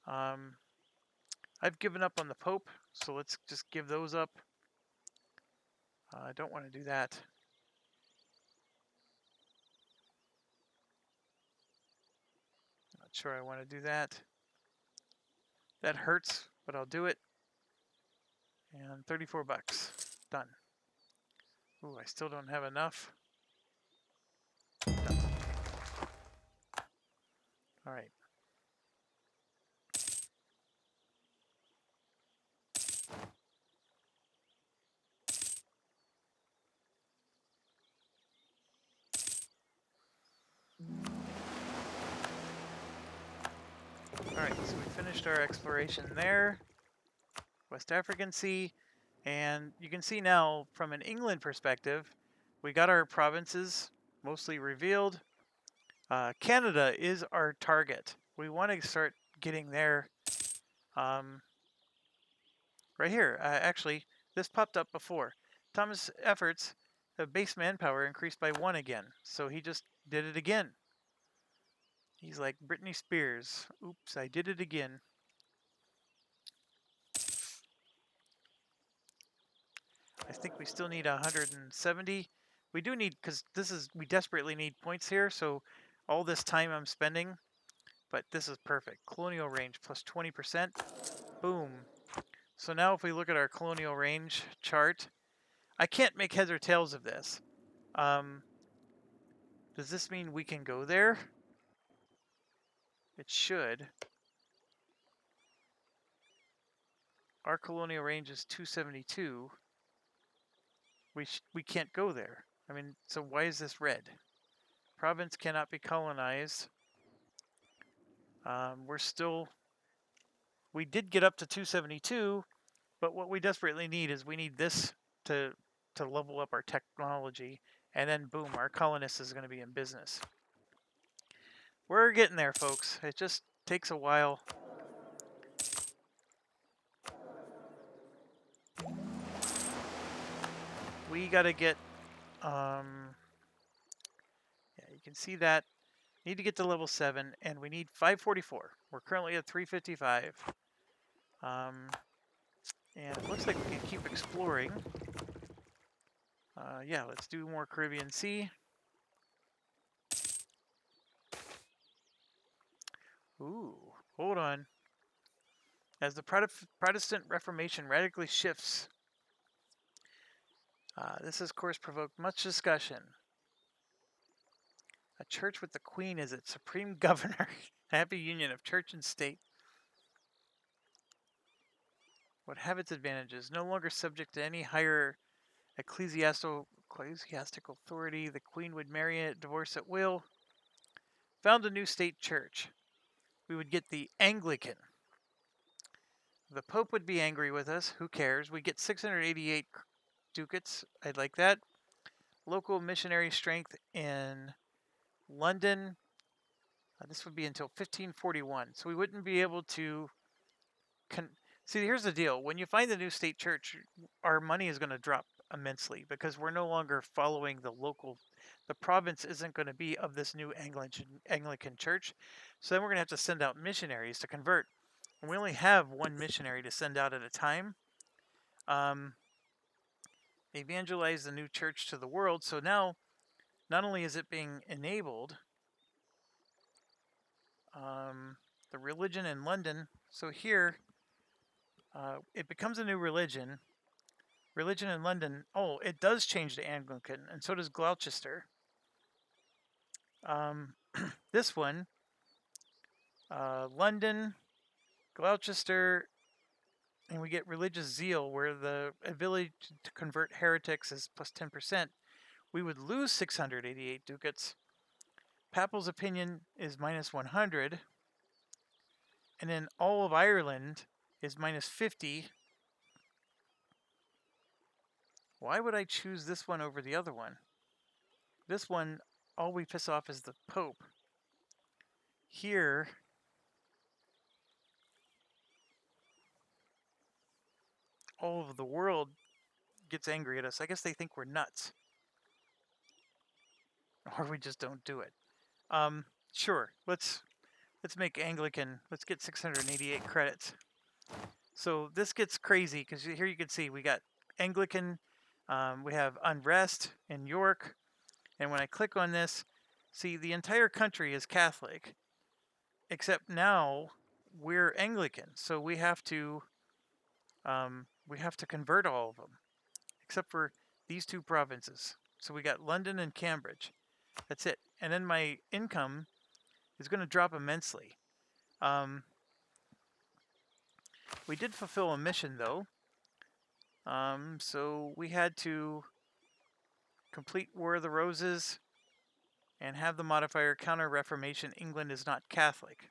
I've given up on the Pope, so let's just give those up. I don't want to do that. Not sure I want to do that. That hurts, but I'll do it. And 34 bucks. Done. Ooh, I still don't have enough. Done. All right. Alright, so we finished our exploration there. West African Sea. And you can see now, from an England perspective, we got our provinces mostly revealed. Canada is our target. We want to start getting there. Right here, actually, this popped up before. Thomas' efforts, the base manpower increased by 1 again. So he just did it again. He's like Britney Spears. Oops, I did it again. I think we still need 170. We do need, because we desperately need points here, so all this time I'm spending, but this is perfect. Colonial range plus 20%. Boom. So now if we look at our colonial range chart, I can't make heads or tails of this. Does this mean we can go there? It should. Our colonial range is 272. We can't go there. I mean, so why is this red? Province cannot be colonized. We did get up to 272, but what we desperately need is we need this to level up our technology, and then boom, our colonist is going to be in business. We're getting there, folks. It just takes a while. We got to get, yeah, you can see that. Need to get to level 7, and we need 544. We're currently at 355. And it looks like we can keep exploring. Yeah, let's do more Caribbean Sea. Ooh, hold on. As the Protestant Reformation radically shifts, this has, of course, provoked much discussion. A church with the Queen as its supreme governor. Happy union of church and state would have its advantages. No longer subject to any higher ecclesiastical authority, the Queen would marry it, divorce at will. Found a new state church. We would get the Anglican. The Pope would be angry with us. Who cares? We get 688 ducats. I'd like that. Local missionary strength in London. This would be until 1541. So we wouldn't be able to... See, here's the deal. When you find the new state church, our money is going to drop immensely because we're no longer following the local... The province isn't going to be of this new Anglican church. So then we're going to have to send out missionaries to convert. And we only have one missionary to send out at a time. Evangelize the new church to the world. So now, not only is it being enabled, the religion in London. So here, it becomes a new religion. Religion in London. Oh, it does change to Anglican, and so does Gloucester. This one, London, Gloucester, and we get religious zeal, where the ability to convert heretics is plus 10%. We would lose 688 ducats. Papal's opinion is minus 100. And then all of Ireland is minus 50. Why would I choose this one over the other one? This one, all we piss off is the Pope. Here, all of the world gets angry at us. I guess they think we're nuts. Or we just don't do it. Sure, let's make Anglican. Let's get 688 credits. So this gets crazy because here you can see we got Anglican, we have unrest in York, and when I click on this, see the entire country is Catholic, except now we're Anglican, so we have to convert all of them, except for these two provinces. So we got London and Cambridge. That's it, and then my income is going to drop immensely. We did fulfill a mission, though. So we had to complete War of the Roses and have the modifier Counter-Reformation England is not Catholic.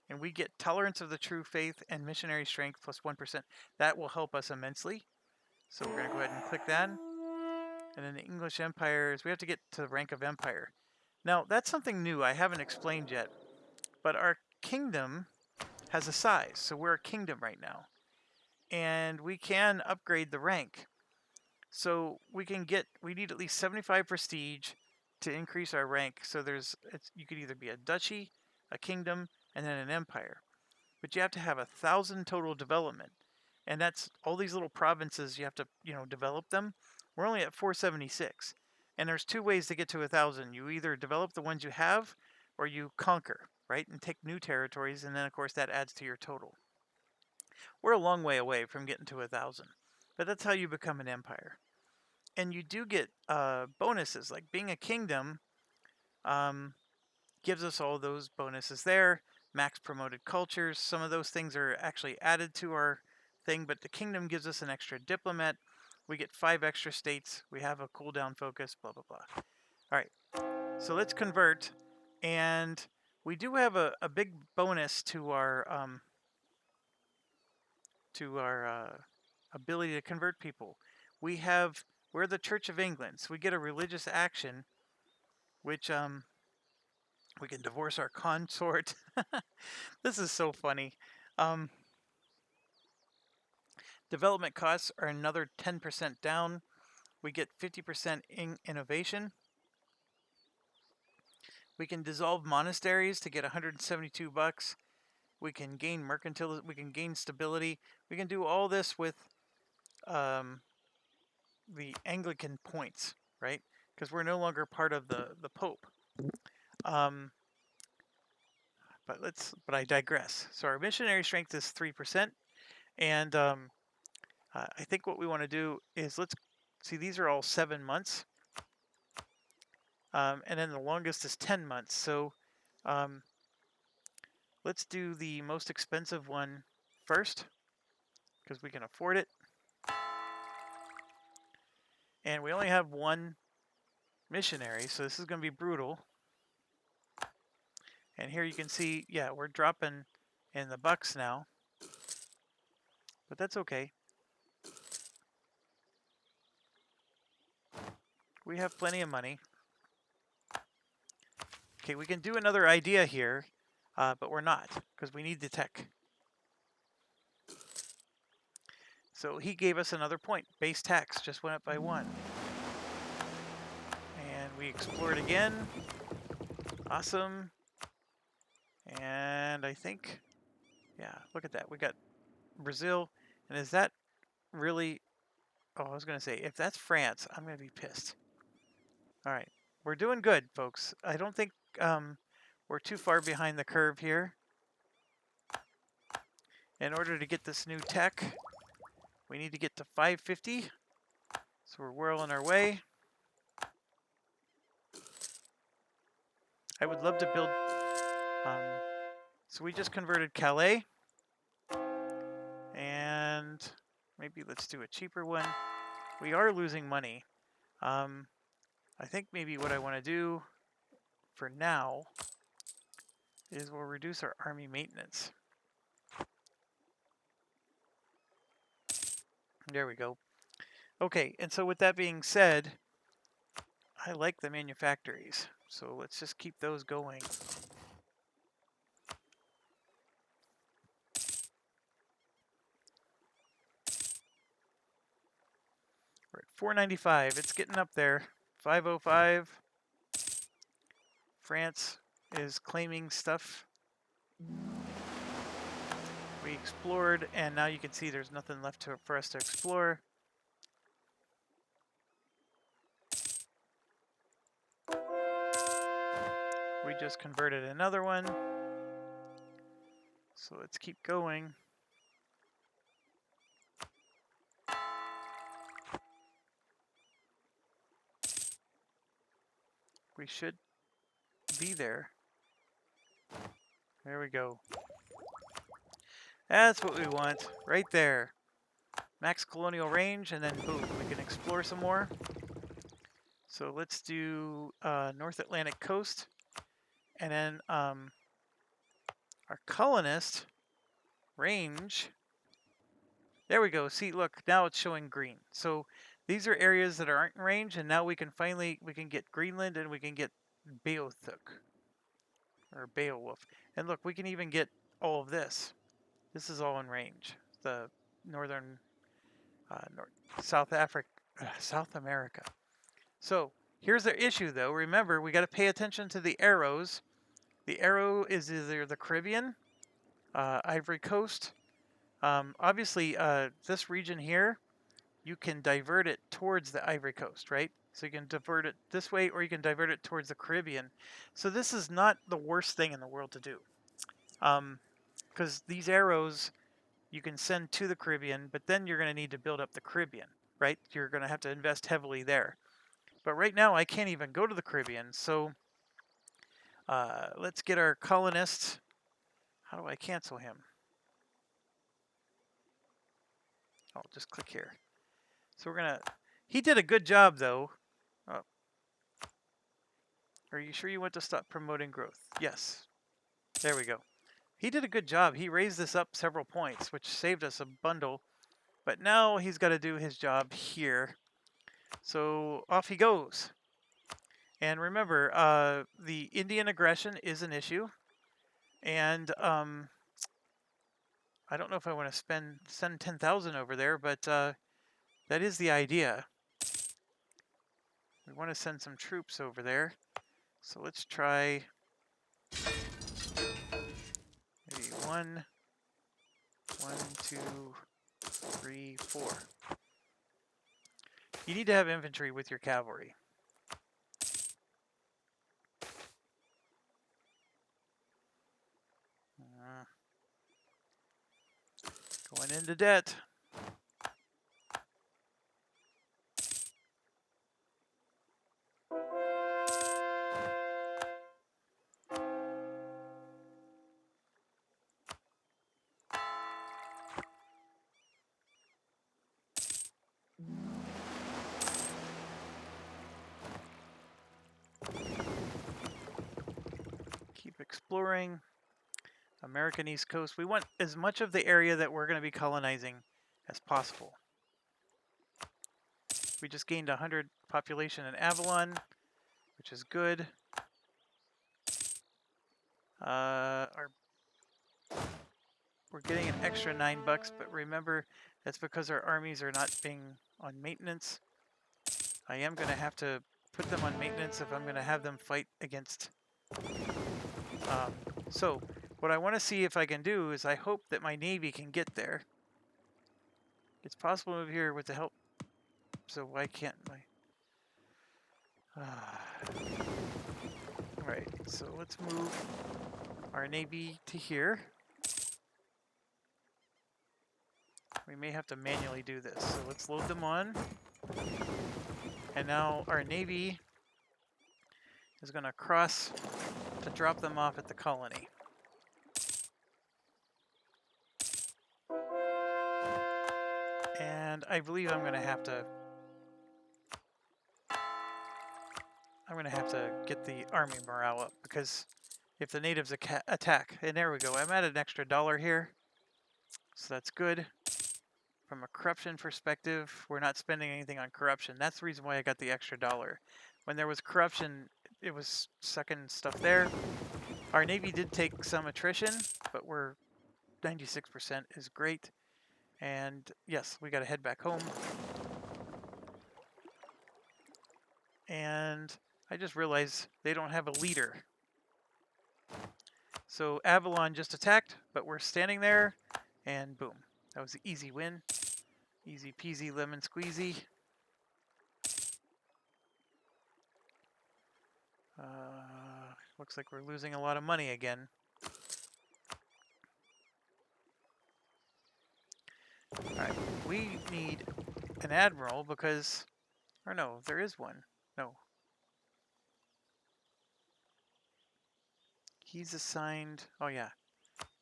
And we get Tolerance of the True Faith and Missionary Strength plus 1%. That will help us immensely. So we're going to go ahead and click that. And then the English Empires, we have to get to the rank of Empire. Now, that's something new I haven't explained yet. But our kingdom has a size, so we're a kingdom right now. And we can upgrade the rank. So we need at least 75 prestige to increase our rank. So you could either be a duchy, a kingdom, and then an empire. But you have to have 1,000 total development. And that's all these little provinces, you have to, develop them. We're only at 476. And there's two ways to get to 1,000. You either develop the ones you have, or you conquer, right? And take new territories, and then of course that adds to your total. We're a long way away from getting to 1,000. But that's how you become an empire. And you do get bonuses, like being a kingdom gives us all those bonuses there. Max promoted cultures, some of those things are actually added to our thing, but the kingdom gives us an extra diplomat. We get 5 extra states. We have a cooldown focus, blah, blah, blah. All right. So let's convert, and we do have a big bonus to our ability to convert people. We're the Church of England, so we get a religious action, which we can divorce our consort. This is so funny. Development costs are another 10% down. We get 50% in innovation. We can dissolve monasteries to get 172 bucks. We can gain mercantilism. We can gain stability. We can do all this with the Anglican points, right? Because we're no longer part of the Pope. But I digress. So our missionary strength is 3%, and I think what we want to do is let's see. These are all 7 months, and then the longest is 10 months. So let's do the most expensive one first, because we can afford it. And we only have one missionary, so this is going to be brutal. And here you can see, yeah, we're dropping in the bucks now, but that's okay. We have plenty of money. Okay, we can do another idea here, but we're not, because we need the tech. So he gave us another point. Base tax just went up by 1. And we explored again. Awesome. And I think, yeah, look at that. We got Brazil. And is that really... Oh, I was going to say, if that's France, I'm going to be pissed. All right. We're doing good, folks. I don't think we're too far behind the curve here. In order to get this new tech, we need to get to 550. So we're whirling our way. I would love to build... so we just converted Calais. And maybe let's do a cheaper one. We are losing money. I think maybe what I want to do for now is we'll reduce our army maintenance. There we go. Okay, and so with that being said, I like the manufactories. So let's just keep those going. We're at 495. It's getting up there. 505. France is claiming stuff. We explored, and now you can see there's nothing left for us to explore. We just converted another one. So let's keep going. We should be there. There we go. That's what we want, right there. Max colonial range, and then boom, we can explore some more. So let's do North Atlantic coast, and then our colonist range. There we go. See, look, now it's showing green. So these are areas that aren't in range, and now we can get Greenland, and we can get Beowulf, or Beowulf. And look, we can even get all of this. This is all in range. The northern, South America. So here's the issue, though. Remember, we got to pay attention to the arrows. The arrow is either the Caribbean, Ivory Coast. Obviously, this region here, you can divert it towards the Ivory Coast, right? So you can divert it this way, or you can divert it towards the Caribbean. So this is not the worst thing in the world to do. Because these arrows you can send to the Caribbean, but then you're going to need to build up the Caribbean, right? You're going to have to invest heavily there. But right now, I can't even go to the Caribbean, so let's get our colonist. How do I cancel him? I'll just click here. So we're going to... He did a good job, though. Oh. Are you sure you want to stop promoting growth? Yes. There we go. He did a good job. He raised this up several points, which saved us a bundle. But now he's got to do his job here. So off he goes. And remember, the Indian aggression is an issue. And I don't know if I want to send 10,000 over there, but that is the idea. We want to send some troops over there. So let's try maybe 1, 2, 3, 4. You need to have infantry with your cavalry. Going into debt. Keep exploring. American East Coast. We want as much of the area that we're going to be colonizing as possible. We just gained 100 population in Avalon, which is good. We're getting an extra $9, but remember, that's because our armies are not being on maintenance. I am going to have to put them on maintenance if I'm going to have them fight against. So what I want to see if I can do is I hope that my Navy can get there. It's possible to move here with the help. So why can't my... Right, so let's move our Navy to here. We may have to manually do this. So let's load them on. And now our Navy is going to cross to drop them off at the colony. And I believe I'm going to have to get the army morale up, because if the natives attack, and there we go, I'm at an extra $1 here, so that's good. From a corruption perspective, we're not spending anything on corruption. That's the reason why I got the extra $1. When there was corruption, it was sucking stuff there. Our Navy did take some attrition, but we're 96% is great. And yes, we got to head back home. And I just realized they don't have a leader. So Avalon just attacked, but we're standing there, and boom. That was an easy win. Easy peasy lemon squeezy. Looks like we're losing a lot of money again. Alright, we need an admiral because... Or no, there is one. No. He's assigned... Oh yeah.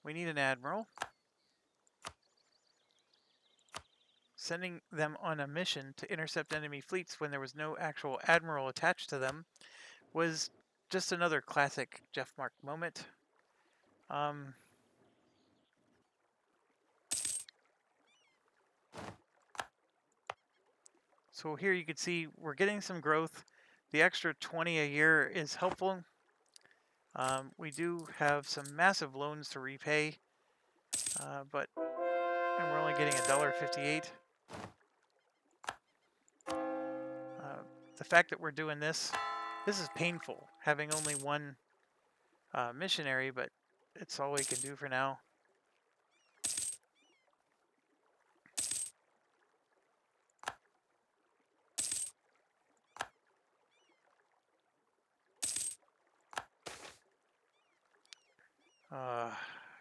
We need an admiral. Sending them on a mission to intercept enemy fleets when there was no actual admiral attached to them was just another classic Jeff Mark moment. So here you can see we're getting some growth. The extra 20 a year is helpful. We do have some massive loans to repay, and we're only getting $1.58. The fact that we're doing this is painful, having only one missionary, but it's all we can do for now.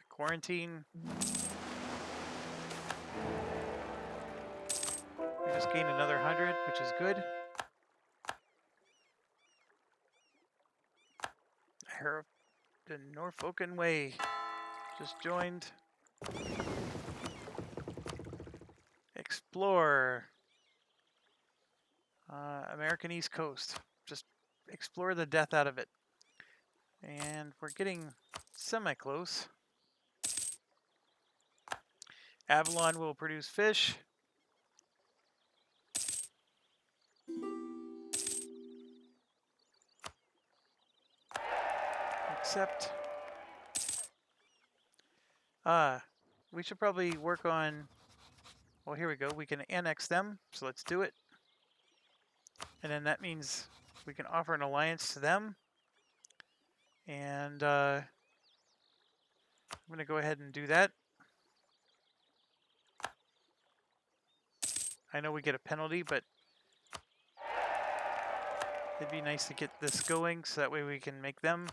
Quarantine. We just gained another 100, which is good. The Norfolkan Way just joined. Explore. American East Coast. Just explore the death out of it. And we're getting semi-close. Avalon will produce fish. Except, we should probably work on, well, here we go. We can annex them, so let's do it. And then that means we can offer an alliance to them. And I'm going to go ahead and do that. I know we get a penalty, but it'd be nice to get this going so that way we can make them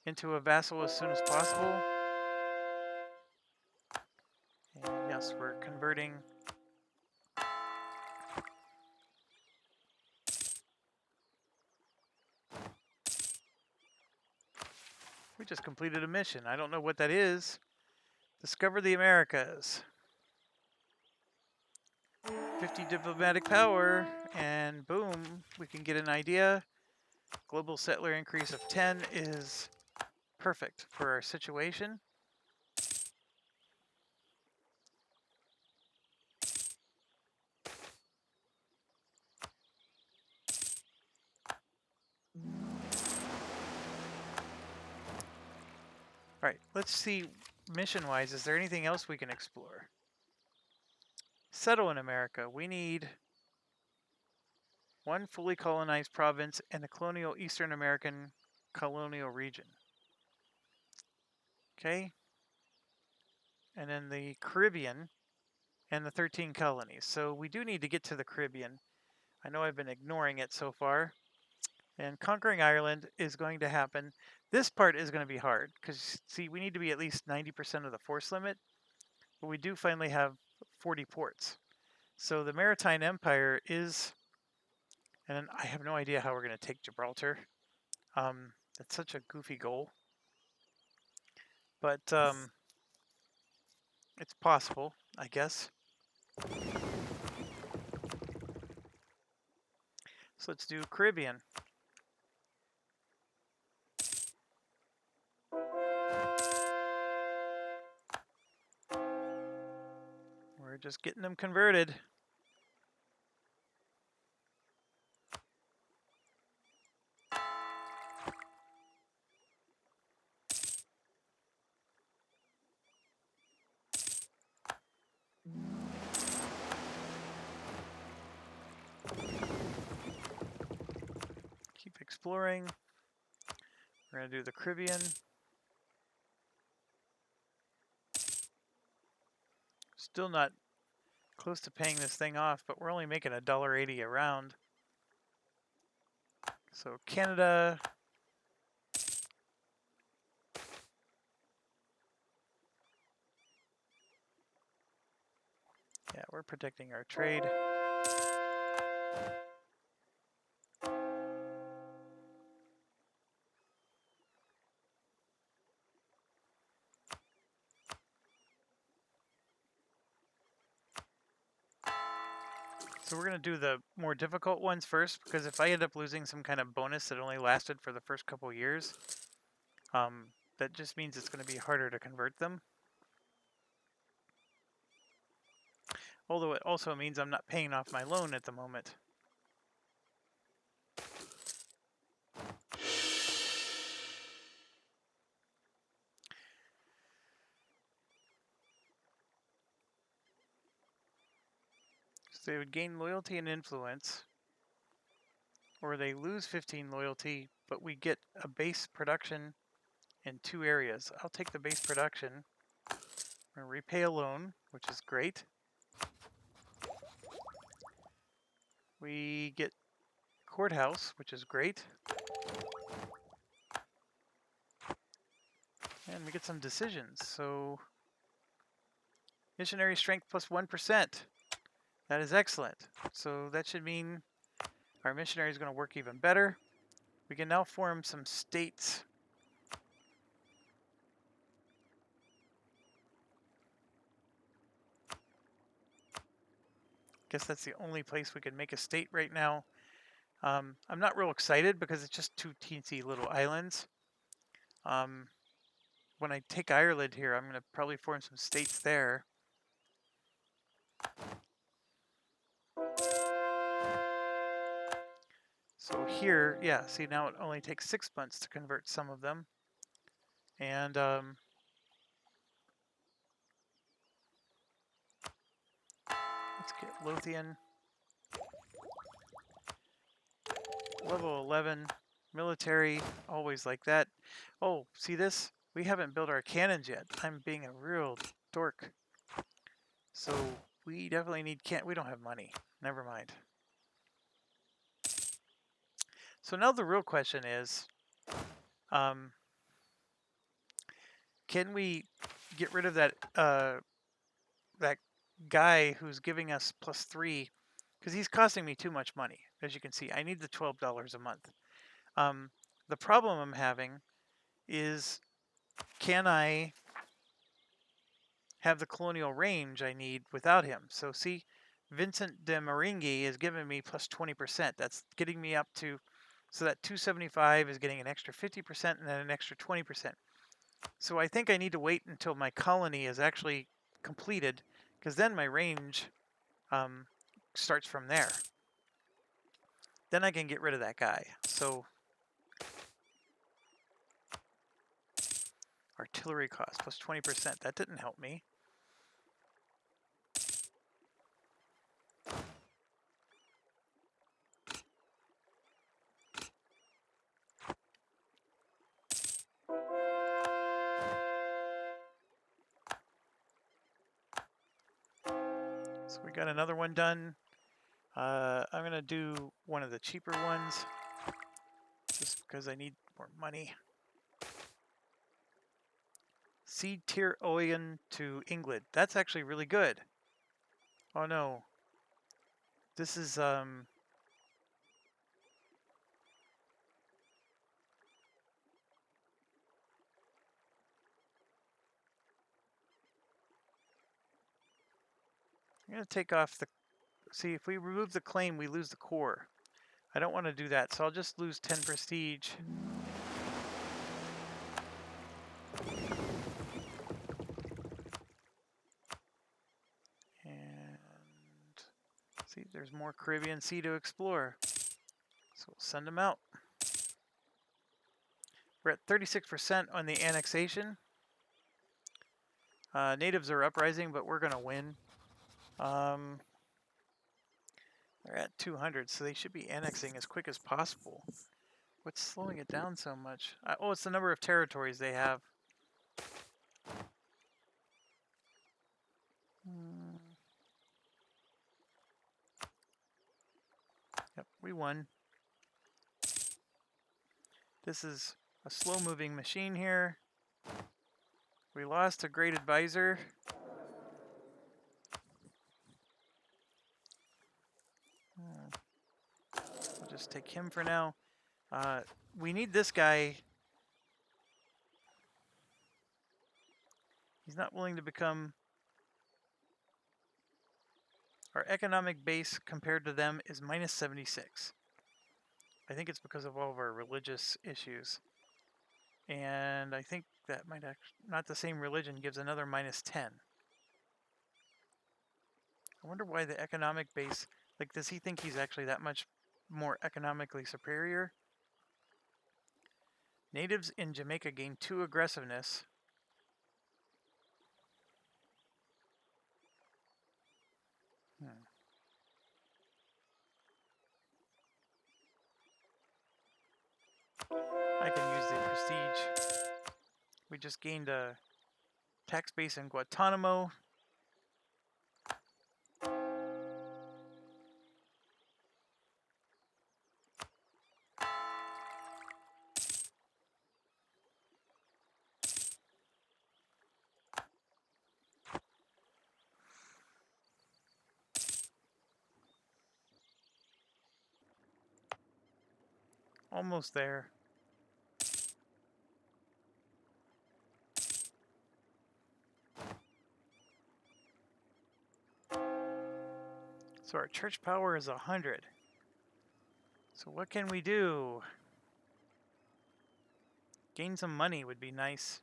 into a vassal as soon as possible. And yes, we're converting. We just completed a mission. I don't know what that is. Discover the Americas. 50 diplomatic power, and boom, we can get an idea. Global settler increase of 10 is perfect for our situation. All right, let's see mission-wise, is there anything else we can explore? Settle in America. We need one fully colonized province and the colonial Eastern American colonial region. Okay. And then the Caribbean and the 13 colonies. So we do need to get to the Caribbean. I know I've been ignoring it so far. And conquering Ireland is going to happen. This part is going to be hard because, see, we need to be at least 90% of the force limit. But we do finally have 40 ports. So the Maritime Empire is, and I have no idea how we're going to take Gibraltar. That's such a goofy goal. But it's possible, I guess. So let's do Caribbean. We're just getting them converted. Keep exploring. We're going to do the Caribbean. Still not close to paying this thing off, but we're only making $1.80 a round. So Canada. Yeah, we're protecting our trade. So we're going to do the more difficult ones first, because if I end up losing some kind of bonus that only lasted for the first couple years, that just means it's going to be harder to convert them. Although it also means I'm not paying off my loan at the moment. So they would gain loyalty and influence, or they lose 15 loyalty, but we get a base production in 2 areas. I'll take the base production. We're going to repay a loan, which is great. We get courthouse, which is great. And we get some decisions. So missionary strength plus 1%. That is excellent. So that should mean our missionary is going to work even better. We can now form some states. Guess that's the only place we can make a state right now. I'm not real excited because it's just two teensy little islands. When I take Ireland here, I'm going to probably form some states there. So here, yeah, see now it only takes 6 months to convert some of them. And let's get Lothian. Level 11, military, always like that. Oh, see this? We haven't built our cannons yet. I'm being a real dork. So we definitely need we don't have money. Never mind. So now the real question is, can we get rid of that that guy who's giving us +3? Because he's costing me too much money. As you can see, I need the $12 a month. The problem I'm having is, can I have the colonial range I need without him? So see, Vincent de Maringhi is giving me +20%. That's getting me up to, so that 275 is getting an extra 50% and then an extra 20%. So I think I need to wait until my colony is actually completed, because then my range starts from there. Then I can get rid of that guy. So artillery cost +20%. That didn't help me. So we got another one done. I'm going to do one of the cheaper ones just because I need more money. Seed tier Oyen to England. That's actually really good. Oh no. This is I'm going to take off the, see, if we remove the claim we lose the core. I don't want to do that, so I'll just lose 10 prestige. And see, there's more Caribbean Sea to explore. So we'll send them out. We're at 36% on the annexation. Natives are uprising, but we're going to win. They're at 200, so they should be annexing as quick as possible. What's slowing it down so much? Oh, it's the number of territories they have. Yep, we won. This is a slow-moving machine here. We lost a great advisor. We'll just take him for now. We need this guy. He's not willing to become... Our economic base compared to them is -76. I think it's because of all of our religious issues. And I think that might actually, not the same religion, gives another -10. I wonder why the economic base, like, does he think he's actually that much more economically superior? Natives in Jamaica gain 2 aggressiveness. I can use the prestige. We just gained a tax base in Guantanamo. Almost there. So our church power is 100. So what can we do? Gain some money would be nice.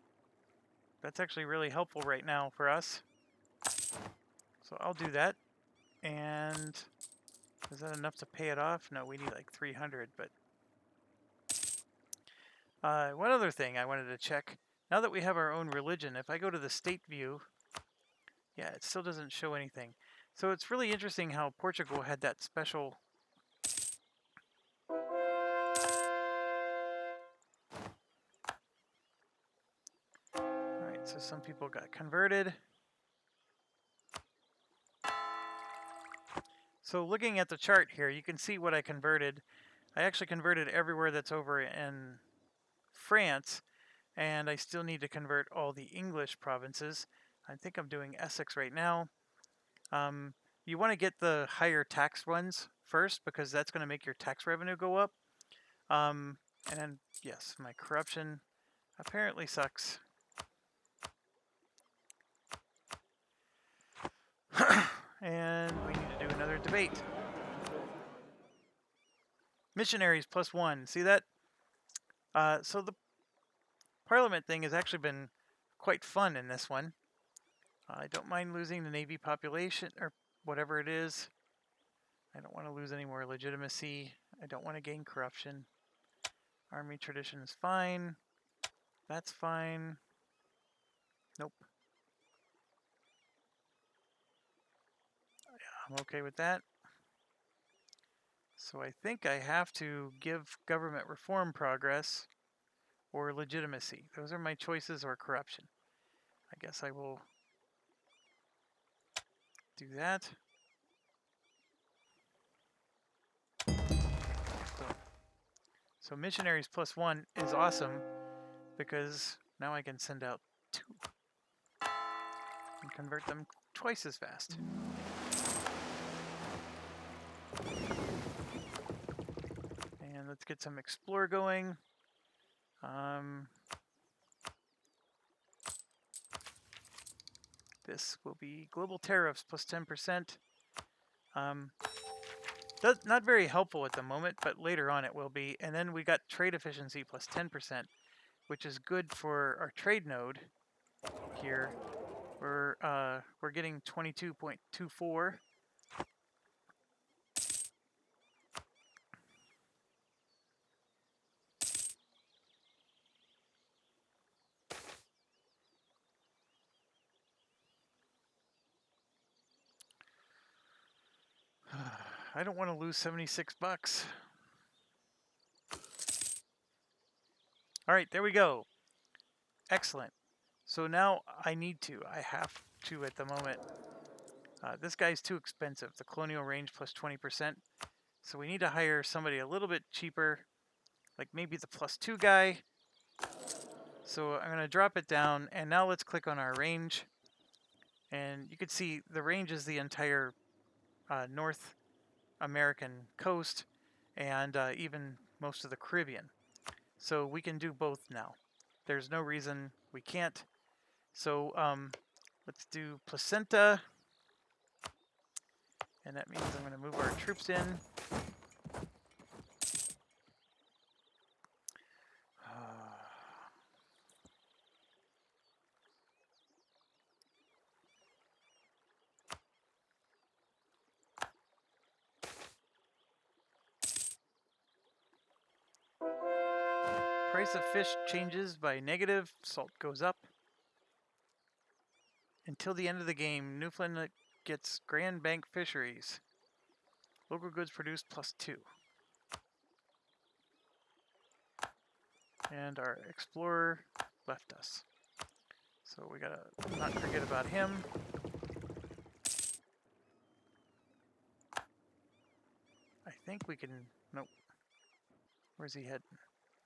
That's actually really helpful right now for us. So I'll do that. And is that enough to pay it off? No, we need like 300, but... one other thing I wanted to check. Now that we have our own religion, if I go to the state view, yeah, it still doesn't show anything. So it's really interesting how Portugal had that special... Alright, so some people got converted. So looking at the chart here, you can see what I converted. I actually converted everywhere that's over in France, and I still need to convert all the English provinces. I think I'm doing Essex right now. You want to get the higher tax ones first because that's going to make your tax revenue go up. And then, yes, my corruption apparently sucks. And we need to do another debate. Missionaries +1. See that? So the Parliament thing has actually been quite fun in this one. I don't mind losing the Navy population, or whatever it is. I don't want to lose any more legitimacy. I don't want to gain corruption. Army tradition is fine. That's fine. Nope. Yeah, I'm okay with that. So I think I have to give government reform progress or legitimacy. Those are my choices, or corruption. I guess I will do that. So missionaries +1 is awesome because now I can send out 2 and convert them twice as fast. And let's get some explore going. This will be global tariffs +10%. That's not very helpful at the moment, but later on it will be. And then we got trade efficiency +10%, which is good for our trade node here. We're getting 22.24. I don't want to lose 76 bucks. All right, there we go. Excellent. So now I have to at the moment. This guy's too expensive. The colonial range +20%. So we need to hire somebody a little bit cheaper, like maybe the +2 guy. So I'm going to drop it down, and now let's click on our range. And you can see the range is the entire North American coast and even most of the Caribbean. So we can do both now. There's no reason we can't. So let's do placenta. And that means I'm going to move our troops in. Price of fish changes by negative. Salt goes up. Until the end of the game, Newfoundland gets Grand Bank Fisheries. Local goods produced +2. And our explorer left us. So we gotta not forget about him. I think we can, nope. Where's he heading?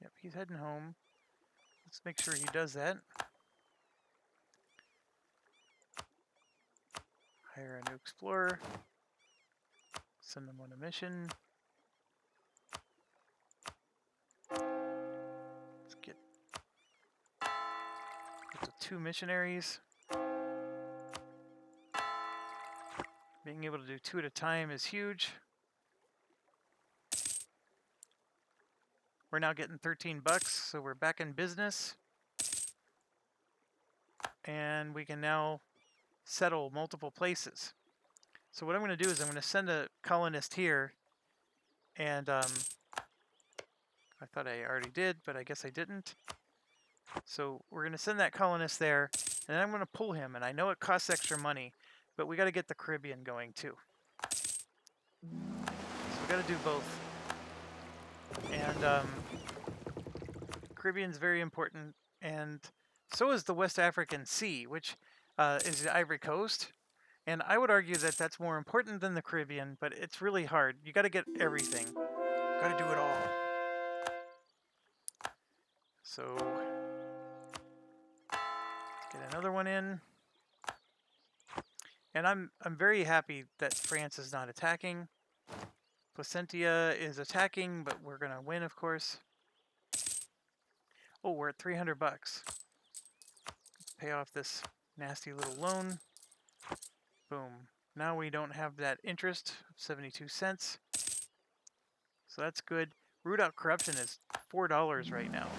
Yep, he's heading home. Let's make sure he does that. Hire a new explorer. Send them on a mission. Let's get to 2 missionaries. Being able to do 2 at a time is huge. We're now getting 13 bucks, so we're back in business. And we can now settle multiple places. So what I'm going to do is I'm going to send a colonist here. And I thought I already did, but I guess I didn't. So we're going to send that colonist there, and then I'm going to pull him. And I know it costs extra money, but we got to get the Caribbean going too. So we got to do both. And Caribbean's very important, and so is the West African Sea, which is the Ivory Coast. And I would argue that that's more important than the Caribbean, but it's really hard. You got to get everything. Got to do it all. So let's get another one in. And I'm very happy that France is not attacking. Placentia is attacking, but we're gonna win, of course. Oh, we're at 300 bucks. Pay off this nasty little loan. Boom. Now we don't have that interest, 72 cents. So that's good. Root out corruption is $4 right now.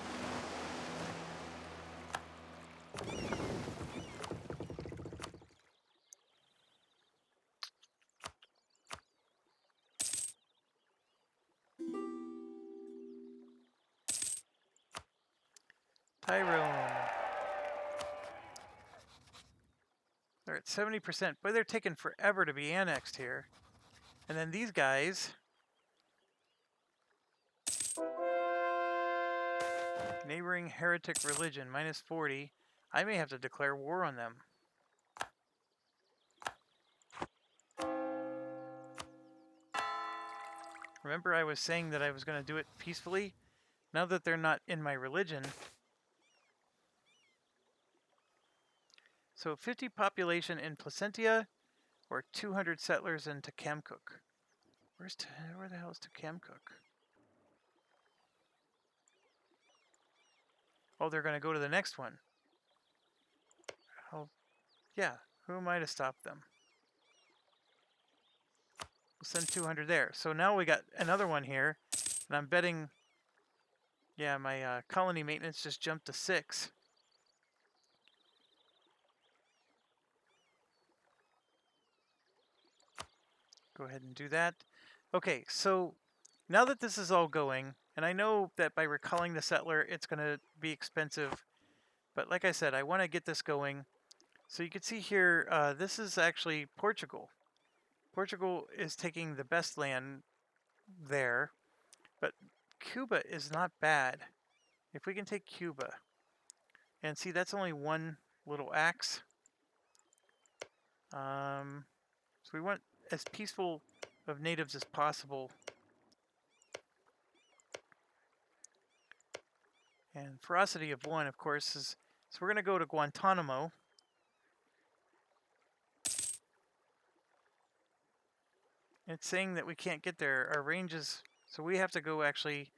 Tyrone. They're at 70%. Boy, they're taking forever to be annexed here. And then these guys. Neighboring heretic religion, minus 40. I may have to declare war on them. Remember I was saying that I was going to do it peacefully? Now that they're not in my religion. So 50 population in Placentia, or 200 settlers in Tecumseh. Where the hell is Tecumseh? Oh, they're going to go to the next one. Oh, yeah. Who am I to stop them? We'll send 200 there. So now we got another one here, and I'm betting. Yeah, my colony maintenance just jumped to 6. Go ahead and do that. Okay, so now that this is all going, and I know that by recalling the settler, it's going to be expensive, but like I said, I want to get this going. So you can see here, this is actually Portugal. Portugal is taking the best land there, but Cuba is not bad. If we can take Cuba, and see, that's only one little axe. So we want as peaceful of natives as possible. And ferocity of 1, of course, is... So we're going to go to Guantanamo. It's saying that we can't get there. Our range is... So we have to go actually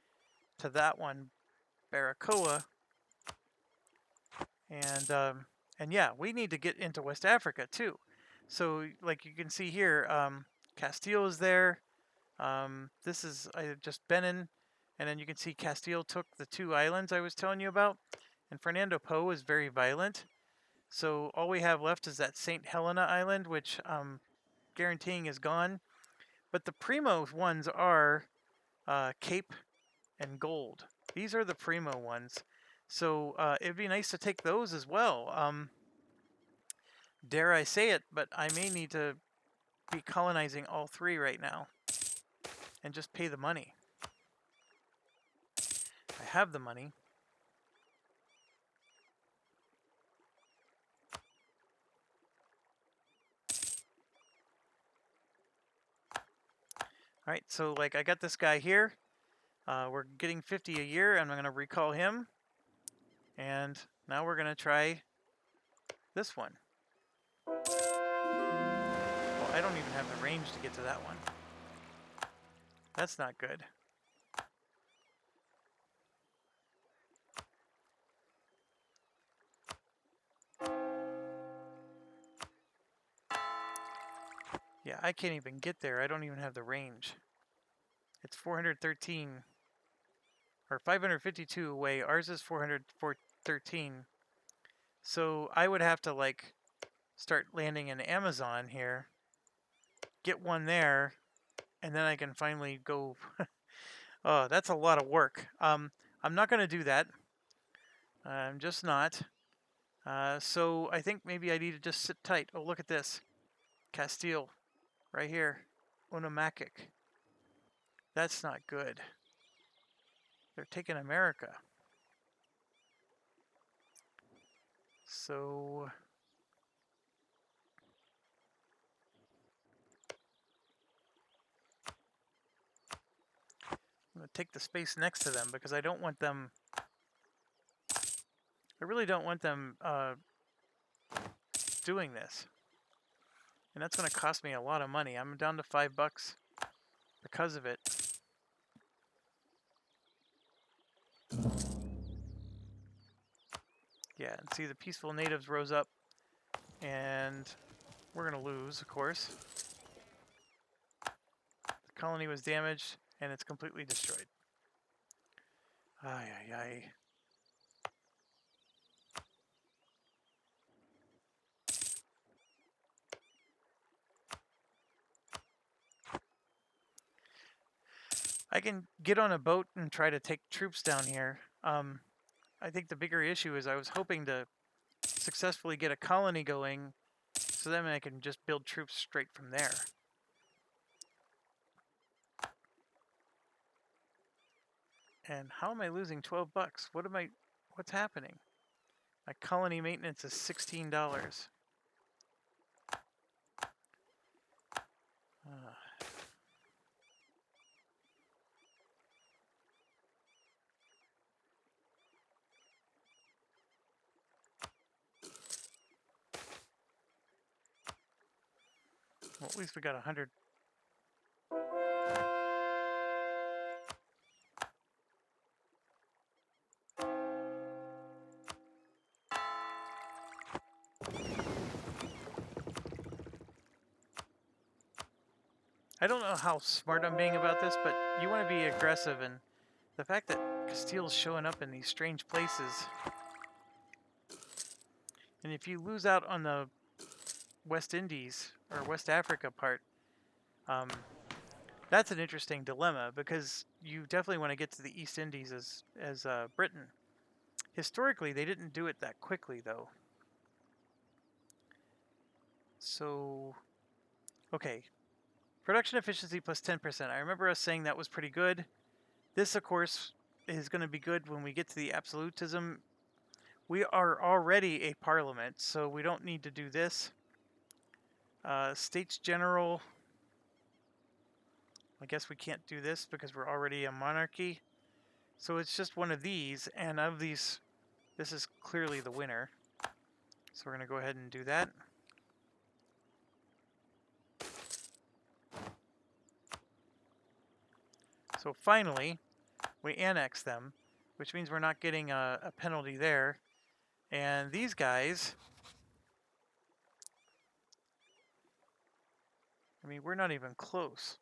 to that one, Baracoa. And yeah, we need to get into West Africa too. So like you can see here, Castile is there. This is just Benin. And then you can see Castile took the 2 islands I was telling you about. And Fernando Po is very violent. So all we have left is that St. Helena Island, which I'm guaranteeing is gone. But the primo ones are Cape and Gold. These are the primo ones. So it'd be nice to take those as well. Dare I say it, but I may need to be colonizing all 3 right now. And just pay the money. I have the money. Alright, so like I got this guy here. We're getting 50 a year, and I'm going to recall him. And now we're going to try this one. Well, I don't even have the range to get to that one. That's not good. Yeah, I can't even get there. I don't even have the range. It's 413. or 552 away. Ours is 413. So I would have to like start landing in Amazon here, get one there, and then I can finally go. Oh, that's a lot of work. I'm not going to do that. I'm just not. So I think maybe I need to just sit tight. Oh, look at this. Castile, right here. Onomakic. That's not good. They're taking America. So I'm going to take the space next to them because I don't want them... I really don't want them doing this. And that's going to cost me a lot of money. I'm down to $5 because of it. Yeah, and see the peaceful natives rose up. And we're going to lose, of course. The colony was damaged and it's completely destroyed. Ay, ay, ay. I can get on a boat and try to take troops down here. I think the bigger issue is I was hoping to successfully get a colony going so then I can just build troops straight from there. And how am I losing $12? What's happening? My colony maintenance is $16. Well, at least we got 100. I don't know how smart I'm being about this, but you want to be aggressive, and the fact that Castile's showing up in these strange places, and if you lose out on the West Indies or West Africa part, that's an interesting dilemma because you definitely want to get to the East Indies as Britain. Historically, they didn't do it that quickly, though. So, okay. Production efficiency plus 10%. I remember us saying that was pretty good. This, of course, is going to be good when we get to the absolutism. We are already a parliament, so we don't need to do this. States General. I guess we can't do this because we're already a monarchy. So it's just one of these, and of these, this is clearly the winner. So we're going to go ahead and do that. So finally, we annex them, which means we're not getting a penalty there. And these guys, I mean, we're not even close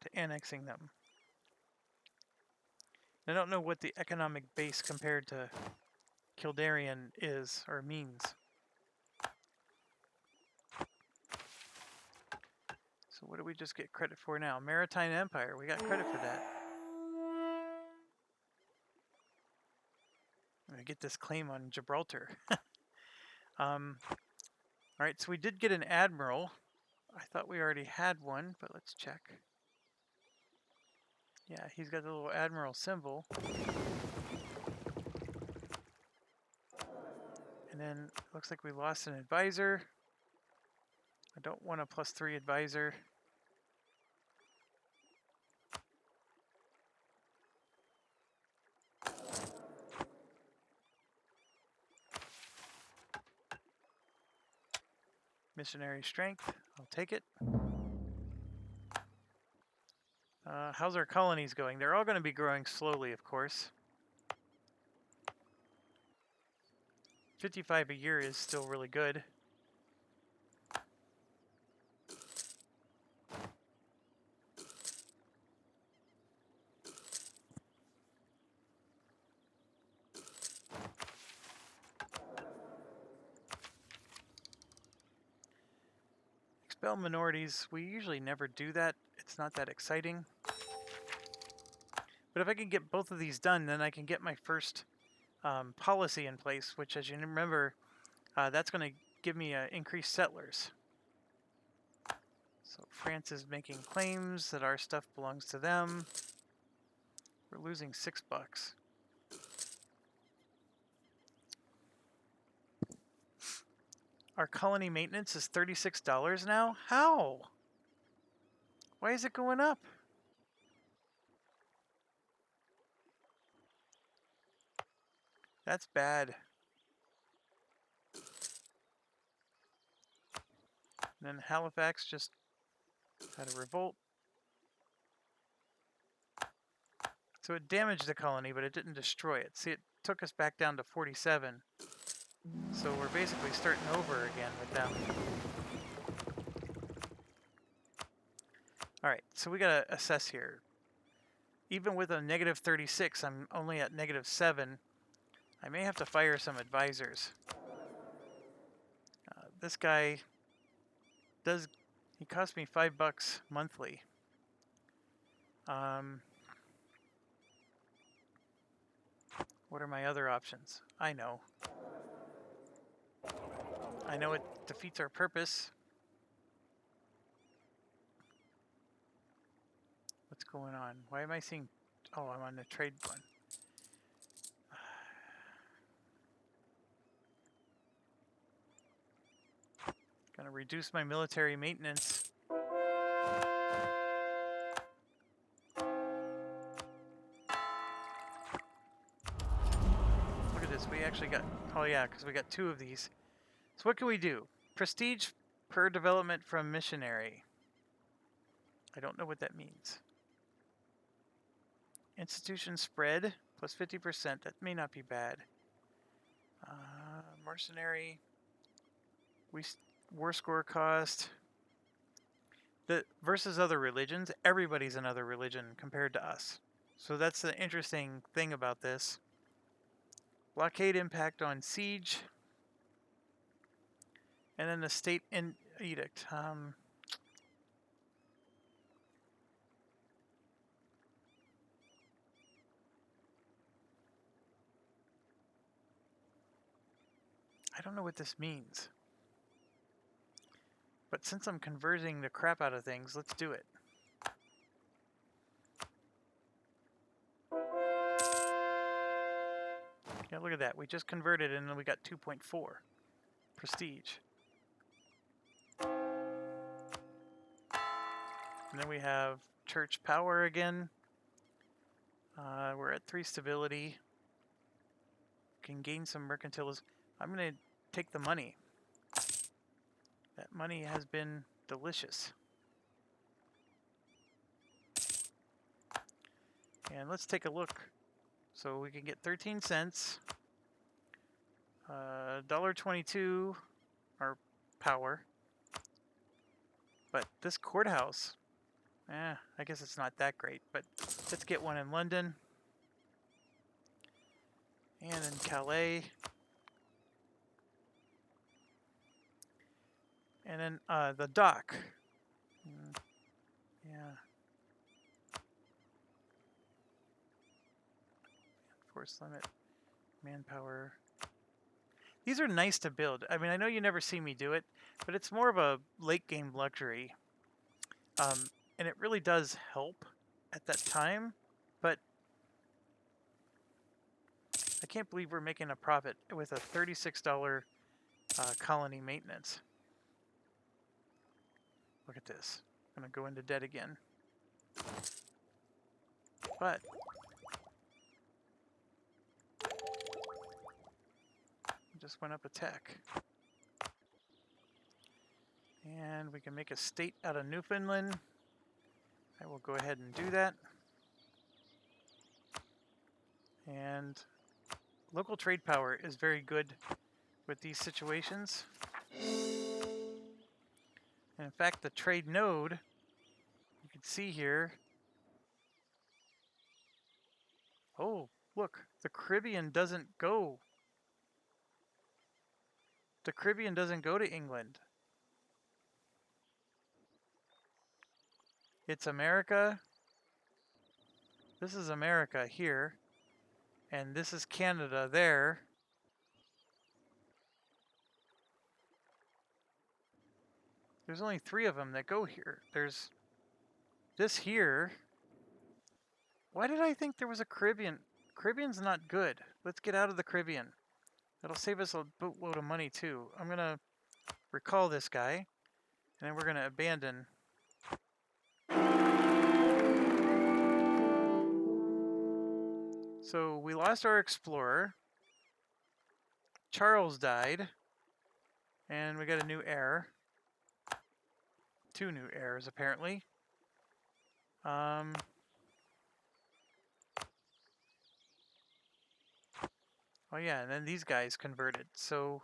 to annexing them. I don't know what the economic base compared to Kildarian is or means. So what do we just get credit for now? Maritime Empire, we got credit for that. I'm gonna get this claim on Gibraltar. Alright, so we did get an admiral. I thought we already had one, but let's check. Yeah, he's got the little admiral symbol. And then it looks like we lost an advisor. I don't want a +3 advisor. Missionary strength, I'll take it. How's our colonies going? They're all going to be growing slowly, of course. 55 a year is still really good. Expel minorities. We usually never do that. It's not that exciting. But if I can get both of these done, then I can get my first policy in place, which, as you remember, that's going to give me increased settlers. So France is making claims that our stuff belongs to them. We're losing $6. Our colony maintenance is $36 now? How? Why is it going up? That's bad. And then Halifax just had a revolt. So it damaged the colony, but it didn't destroy it. See, it took us back down to 47. So we're basically starting over again with them. Alright, so we gotta assess here. Even with a negative 36, I'm only at negative 7. I may have to fire some advisors. This guy he cost me $5 monthly. What are my other options? I know it defeats our purpose. What's going on? Why am I seeing... Oh, I'm on the trade one. Gonna reduce my military maintenance. Look at this, we actually got... Oh yeah, because we got 2 of these. So what can we do? Prestige per development from missionary. I don't know what that means. Institution spread plus 50%. That may not be bad. Mercenary. War score cost. Versus other religions, everybody's another religion compared to us. So that's the interesting thing about this. Blockade impact on siege. And then the state edict. I don't know what this means. But since I'm converting the crap out of things, let's do it. Yeah, look at that. We just converted and then we got 2.4 prestige. And then we have church power again. We're at 3 stability. Can gain some mercantilism. I'm going to take the money. That money has been delicious. And let's take a look. So we can get 13 cents. $1.22 our power. But this courthouse, I guess it's not that great. But let's get one in London. And in Calais. And then the dock. Yeah. Force limit. Manpower. These are nice to build. I mean, I know you never see me do it, but it's more of a late game luxury. And it really does help at that time. But I can't believe we're making a profit with a $36 colony maintenance. Look at this. I'm going to go into debt again. But just went up a tech. And we can make a state out of Newfoundland. I will go ahead and do that. And local trade power is very good with these situations. And in fact, the trade node, you can see here. Oh, look, the Caribbean doesn't go. The Caribbean doesn't go to England. it's America. This is America here. And this is Canada there. There's only 3 of them that go here. There's this here. Why did I think there was a Caribbean? Caribbean's not good. Let's get out of the Caribbean. That'll save us a boatload of money too. I'm going to recall this guy. And then we're going to abandon. So we lost our explorer. Charles died. And we got a new heir. 2 new heirs, apparently. Oh yeah, and then these guys converted. So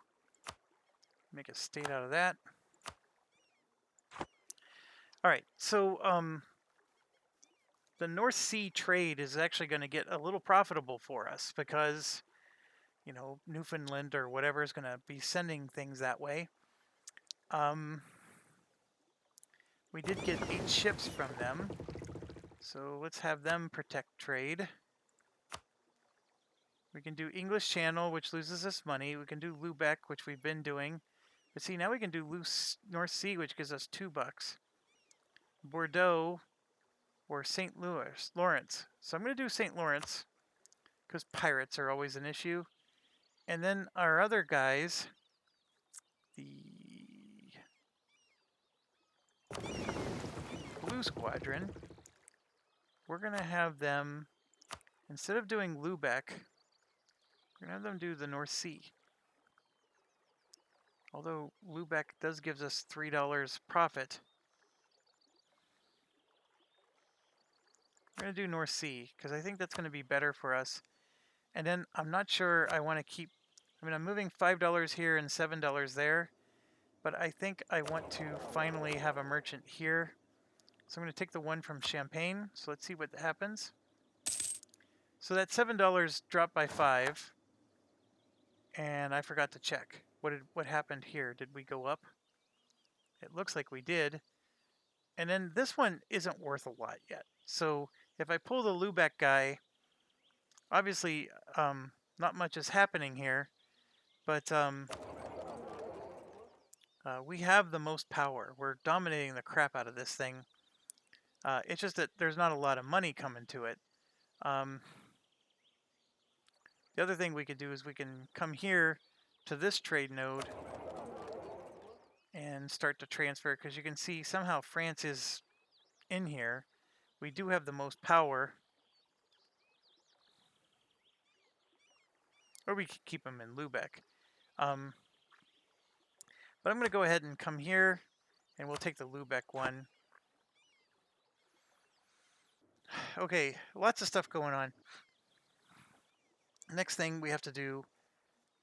make a state out of that. All right, so the North Sea trade is actually going to get a little profitable for us because, you know, Newfoundland or whatever is going to be sending things that way. We did get 8 ships from them, so let's have them protect trade. We can do English Channel, which loses us money. We can do Lubeck, which we've been doing. But see, now we can do North Sea, which gives us $2. Bordeaux or St. Lawrence. So I'm going to do St. Lawrence because pirates are always an issue. And then our other guys, the Blue Squadron, we're going to have them, instead of doing Lubeck, we're going to have them do the North Sea. Although Lubeck does give us $3 profit. We're going to do North Sea because I think that's going to be better for us. And then I'm not sure I want to keep, I mean, I'm moving $5 here and $7 there, but I think I want to finally have a merchant here. So I'm going to take the one from Champagne. So let's see what happens. So that $7 dropped by 5. And I forgot to check. What happened here? Did we go up? It looks like we did. And then this one isn't worth a lot yet. So if I pull the Lubeck guy, obviously not much is happening here, but we have the most power. We're dominating the crap out of this thing. It's just that there's not a lot of money coming to it. The other thing we could do is we can come here to this trade node and start to transfer, because you can see somehow France is in here. We do have the most power. Or we could keep them in Lubeck. But I'm going to go ahead and come here, and we'll take the Lubeck one. Okay, lots of stuff going on. Next thing we have to do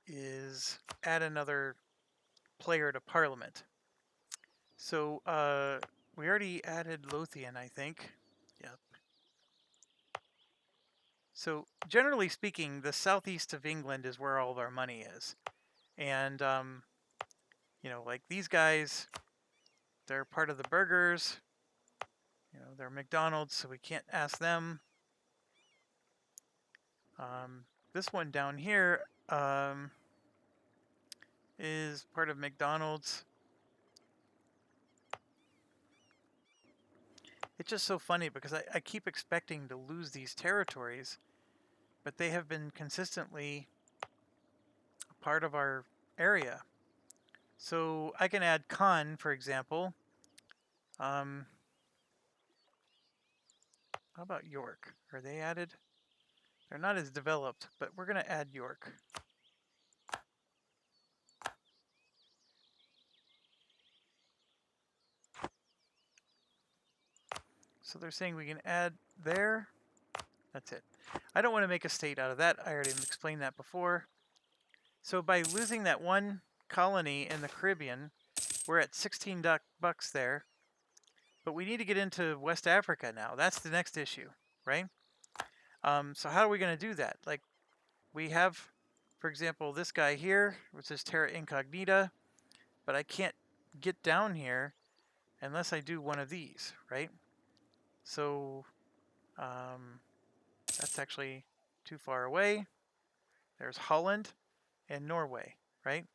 is add another player to Parliament. So we already added Lothian, I think. Yep. So generally speaking, the southeast of England is where all of our money is. And, you know, like these guys, they're part of the burgers. You know, they're McDonald's, so we can't ask them. This one down here is part of McDonald's. It's just so funny because I keep expecting to lose these territories, but they have been consistently a part of our area. So I can add Caen, for example. How about York? Are they added? They're not as developed, but we're going to add York. So they're saying we can add there. That's it. I don't want to make a state out of that. I already explained that before. So by losing that one colony in the Caribbean, we're at $16 there. But we need to get into West Africa now. That's the next issue, right? So how are we going to do that? Like, we have, for example, this guy here, which is Terra Incognita, but I can't get down here unless I do one of these, right? So that's actually too far away. There's Holland and Norway, right?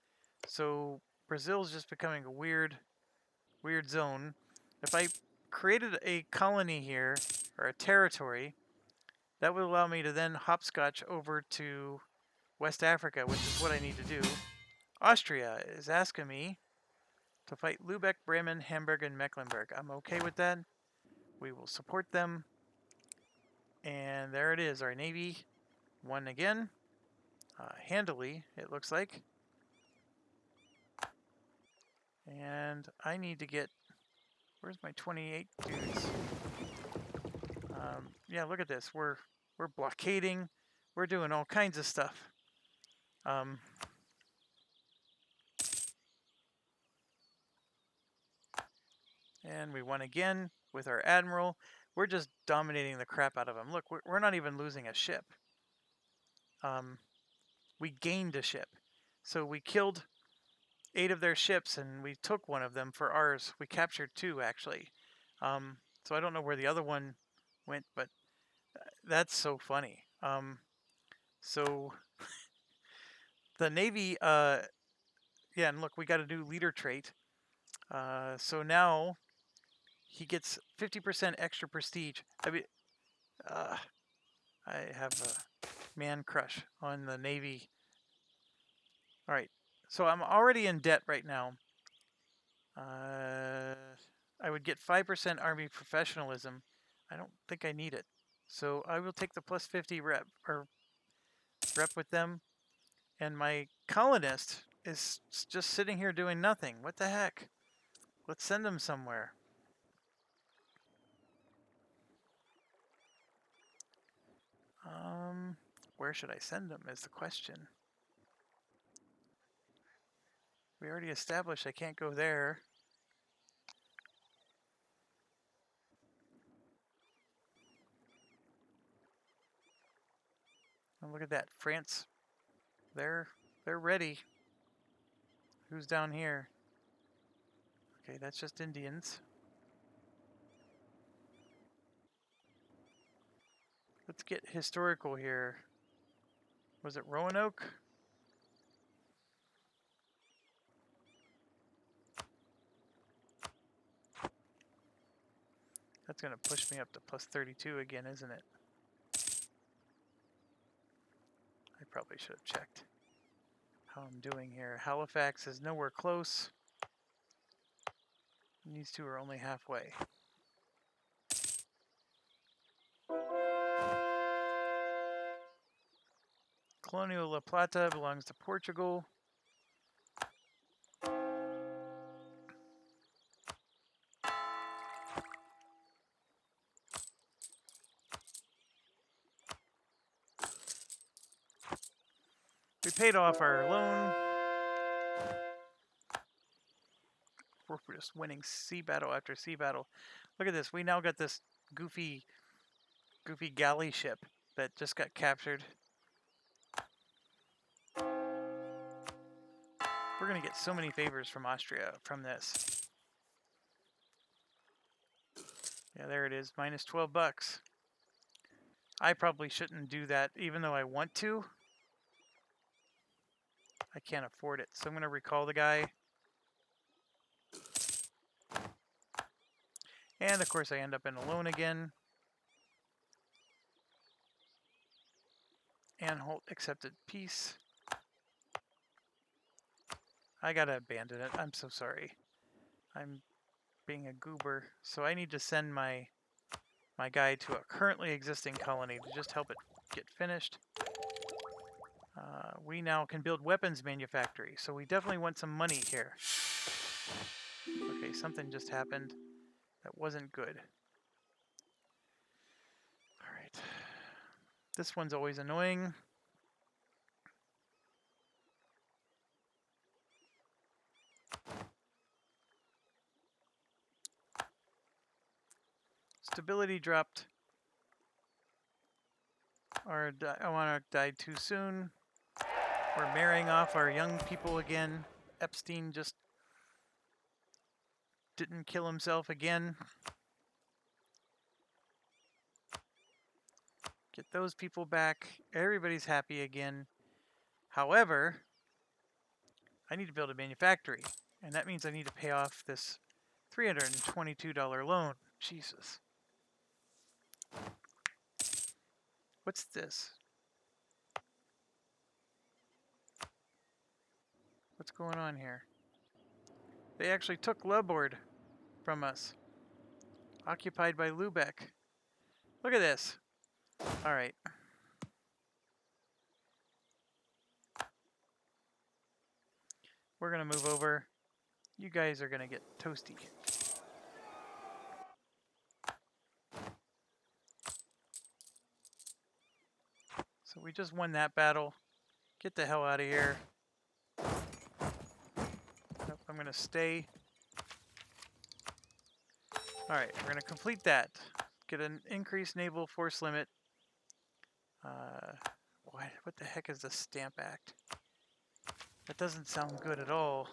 So Brazil's just becoming a weird zone. If I created a colony here, or a territory, that would allow me to then hopscotch over to West Africa, which is what I need to do. Austria is asking me to fight Lübeck, Bremen, Hamburg, and Mecklenburg. I'm okay with that. We will support them. And there it is, our navy won again. Handily, it looks like. And I need to get... Where's my 28 dudes? Yeah, look at this. We're blockading. We're doing all kinds of stuff. And we won again with our admiral. We're just dominating the crap out of them. Look, we're not even losing a ship. We gained a ship. So we killed 8 of their ships, and we took one of them for ours. We captured 2, actually. So I don't know where the other one went, but that's so funny. So the Navy, yeah, and look, we got a new leader trait. So now he gets 50% extra prestige. I mean, I have a man crush on the Navy. All right, so I'm already in debt right now. I would get 5% Army professionalism. I don't think I need it. So I will take the plus 50 rep with them. And my colonist is just sitting here doing nothing. What the heck? Let's send him somewhere. Where should I send him is the question. We already established I can't go there. Oh, look at that. France. They're ready. Who's down here? Okay, that's just Indians. Let's get historical here. Was it Roanoke? That's going to push me up to plus 32 again, isn't it? I probably should have checked how I'm doing here. Halifax is nowhere close. And these two are only halfway. Colonial La Plata belongs to Portugal. We paid off our loan. We're just winning sea battle after sea battle. Look at this. We now got this goofy galley ship that just got captured. We're going to get so many favors from Austria from this. Yeah, there it is. Minus 12 bucks. I probably shouldn't do that, even though I want to. I can't afford it, so I'm going to recall the guy. And, of course, I end up in a loan again. Anhalt accepted peace. I gotta abandon it. I'm so sorry. I'm being a goober. So I need to send my guy to a currently existing colony to just help it get finished. We now can build weapons manufactory, so we definitely want some money here. Okay, something just happened that wasn't good. Alright. This one's always annoying. Stability dropped. Our monarch died too soon. We're marrying off our young people again. Epstein just didn't kill himself again. Get those people back. Everybody's happy again. However, I need to build a manufactory. And that means I need to pay off this $322 loan. Jesus. What's this? What's going on here? They actually took Lubboard from us. Occupied by Lubeck. Look at this. Alright. We're going to move over. You guys are going to get toasty. So we just won that battle. Get the hell out of here. Nope, I'm going to stay. Alright, we're going to complete that. Get an increased naval force limit. What the heck is the Stamp Act? That doesn't sound good at all.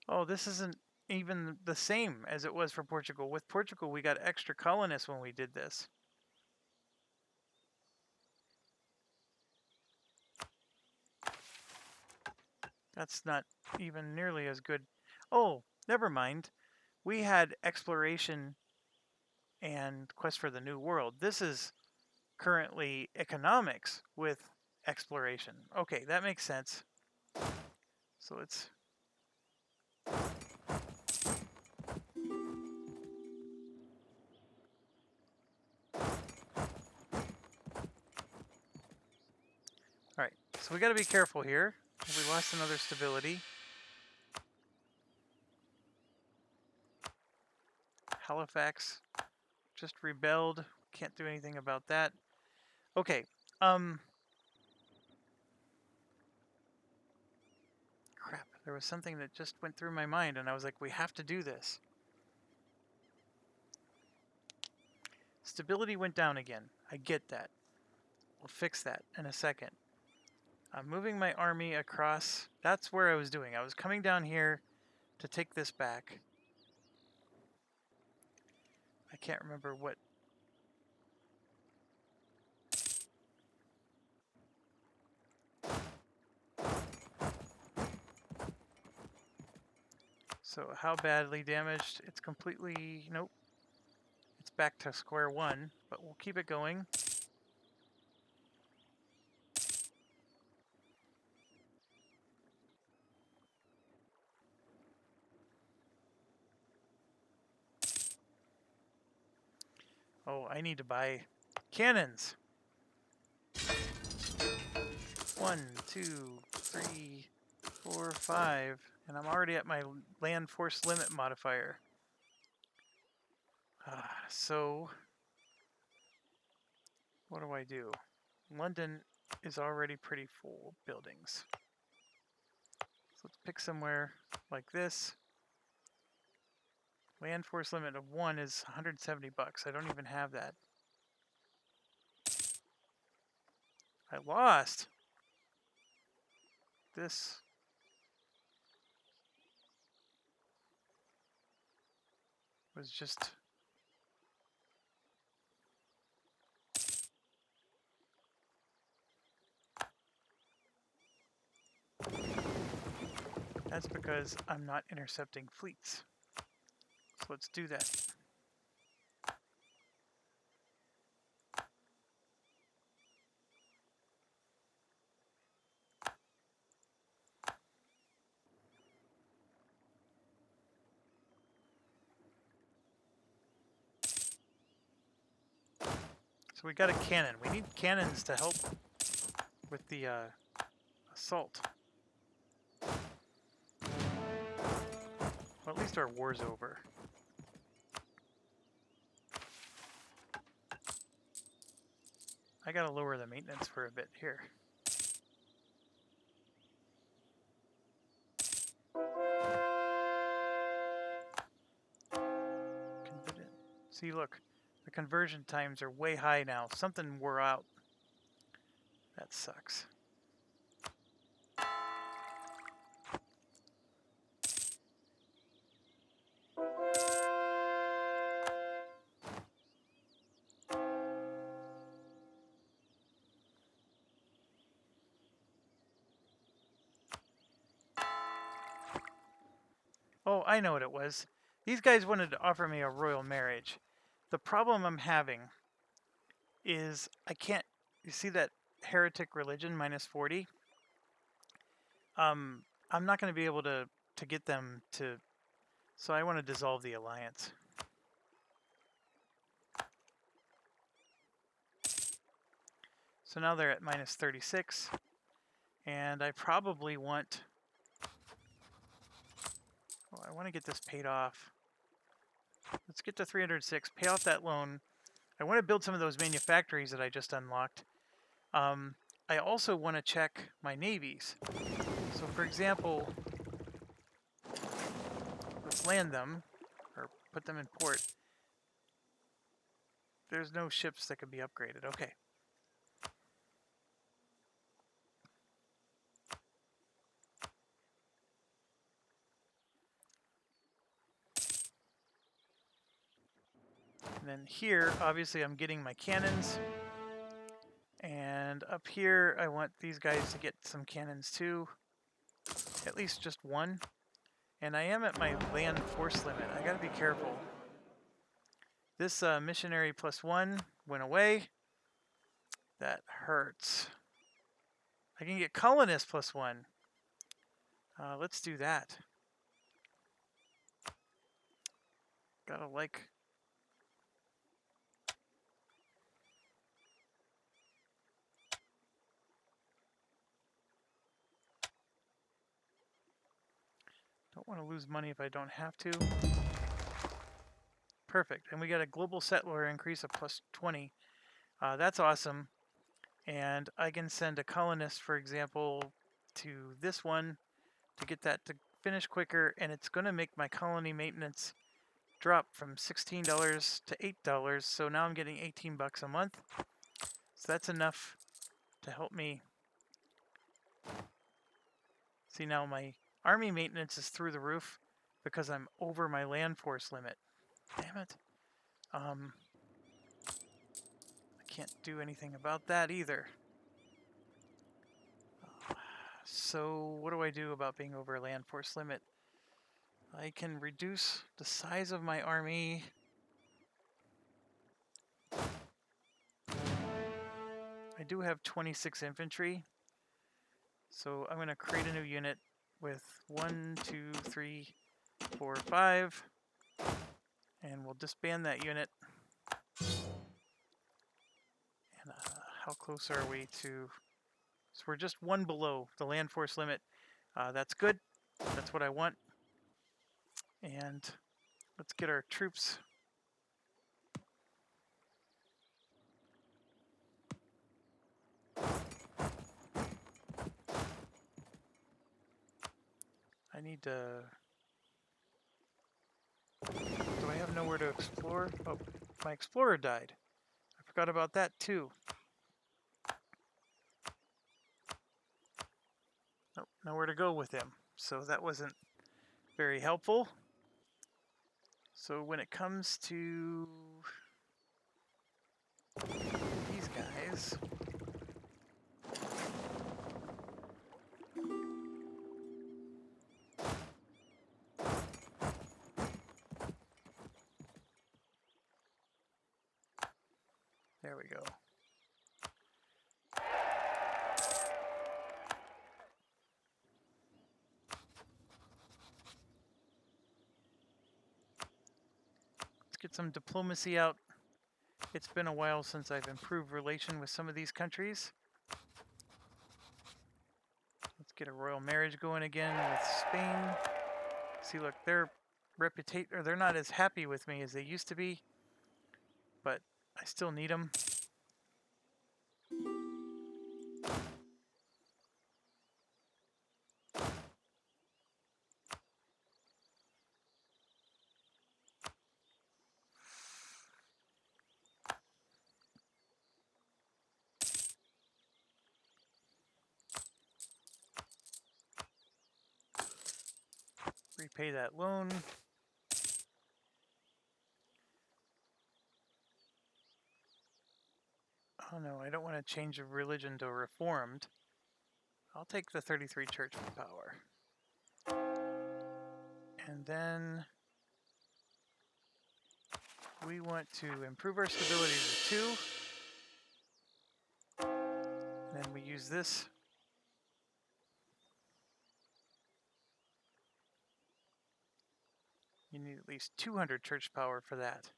Oh, this isn't even the same as it was for Portugal. With Portugal, we got extra colonists when we did this. That's not even nearly as good. Oh, never mind. We had exploration and quest for the New World. This is currently economics with exploration. Okay, that makes sense. So it's... Alright, so we gotta be careful here. We lost another stability. Halifax just rebelled. Can't do anything about that. Okay, crap, there was something that just went through my mind and I was like, we have to do this. Stability went down again. I get that. We'll fix that in a second. I'm moving my army across. That's where I was doing. I was coming down here to take this back. I can't remember what. So how badly damaged? It's completely, nope. It's back to square one, but we'll keep it going. Oh, I need to buy cannons. 1, 2, 3, 4, 5, and I'm already at my land force limit modifier. So, what do I do? London is already pretty full buildings. So let's pick somewhere like this. Land force limit of 1 is 170 bucks. I don't even have that. I lost. This was just... That's because I'm not intercepting fleets. So let's do that. So we got a cannon. We need cannons to help with the assault. Well, at least our war's over. I gotta lower the maintenance for a bit here. See, look, The conversion times are way high now. Something wore out. That sucks. Oh, I know what it was. These guys wanted to offer me a royal marriage. The problem I'm having is I can't... You see that heretic religion minus 40? I'm not going to be able to get them to... So I want to dissolve the alliance. So now they're at minus 36. And I probably want... Oh, I want to get this paid off. Let's get to 306. Pay off that loan. I want to build some of those manufactories that I just unlocked. I also want to check my navies. So for example, let's land them, or put them in port. There's no ships that can be upgraded. Okay. And then here, obviously I'm getting my cannons. And up here, I want these guys to get some cannons too. At least just one. And I am at my land force limit. I gotta be careful. This missionary +1 went away. That hurts. I can get colonist +1. Let's do that. Gotta like... Don't want to lose money if I don't have to. Perfect. And we got a global settler increase of +20. That's awesome. And I can send a colonist, for example, to this one to get that to finish quicker. And it's going to make my colony maintenance drop from $16 to $8. So now I'm getting 18 bucks a month. So that's enough to help me. See, now my army maintenance is through the roof because I'm over my land force limit. Damn it. I can't do anything about that either. So what do I do about being over land force limit? I can reduce the size of my army. I do have 26 infantry. So I'm going to create a new unit with 1, 2, 3, 4, 5. And we'll disband that unit. And how close are we to... So we're just one below the land force limit. That's good. That's what I want. And let's get our troops. I need to... Do I have nowhere to explore? Oh, my explorer died. I forgot about that too. Nope, nowhere to go with him. So that wasn't very helpful. So when it comes to these guys... There we go. Let's get some diplomacy out. It's been a while since I've improved relation with some of these countries. Let's get a royal marriage going again with Spain. See, look, they're not as happy with me as they used to be, but I still need them. repay that loan. Oh no, I don't want to change the religion to Reformed. I'll take the 33 church power. And then we want to improve our stability to 2. And then we use this. You need at least 200 church power for that.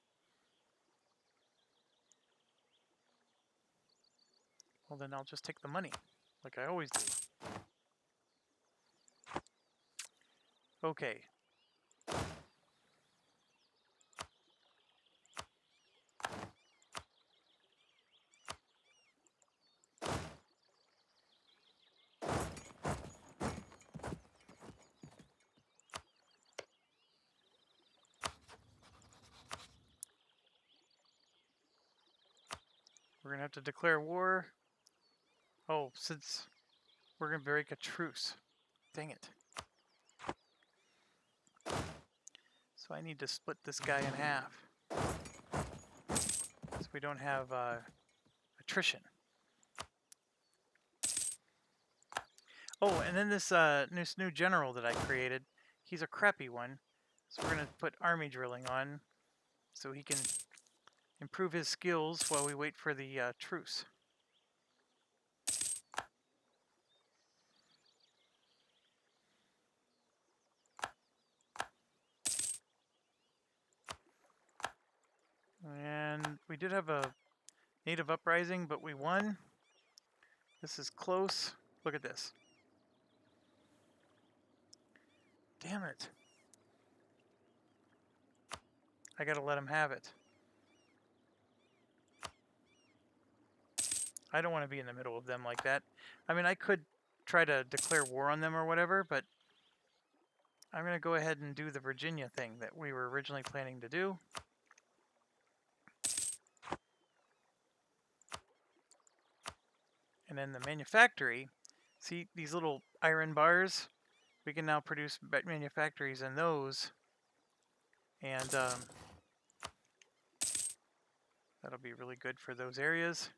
Well, then I'll just take the money, like I always do. Okay. We're going to have to declare war. Oh, since we're going to break a truce. Dang it. So I need to split this guy in half. So we don't have attrition. Oh, and then this new general that I created, he's a crappy one. So we're going to put army drilling on so he can improve his skills while we wait for the truce. And we did have a native uprising, but we won. This is close. Look at this. Damn it. I gotta let him have it. I don't want to be in the middle of them like that. I mean, I could try to declare war on them or whatever, but I'm going to go ahead and do the Virginia thing that we were originally planning to do. And then the manufactory, see these little iron bars? We can now produce manufactories in those. And that'll be really good for those areas.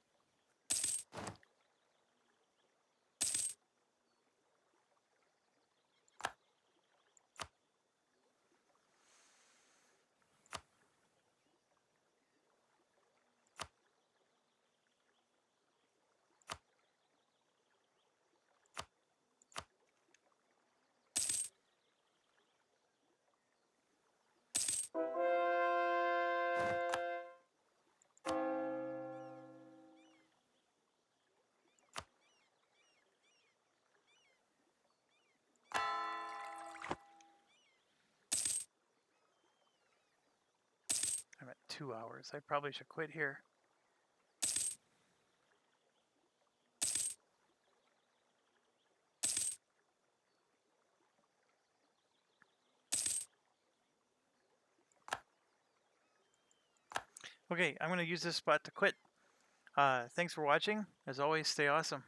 I'm at 2 hours. I probably should quit here. Okay, I'm going to use this spot to quit. Thanks for watching. As always, stay awesome.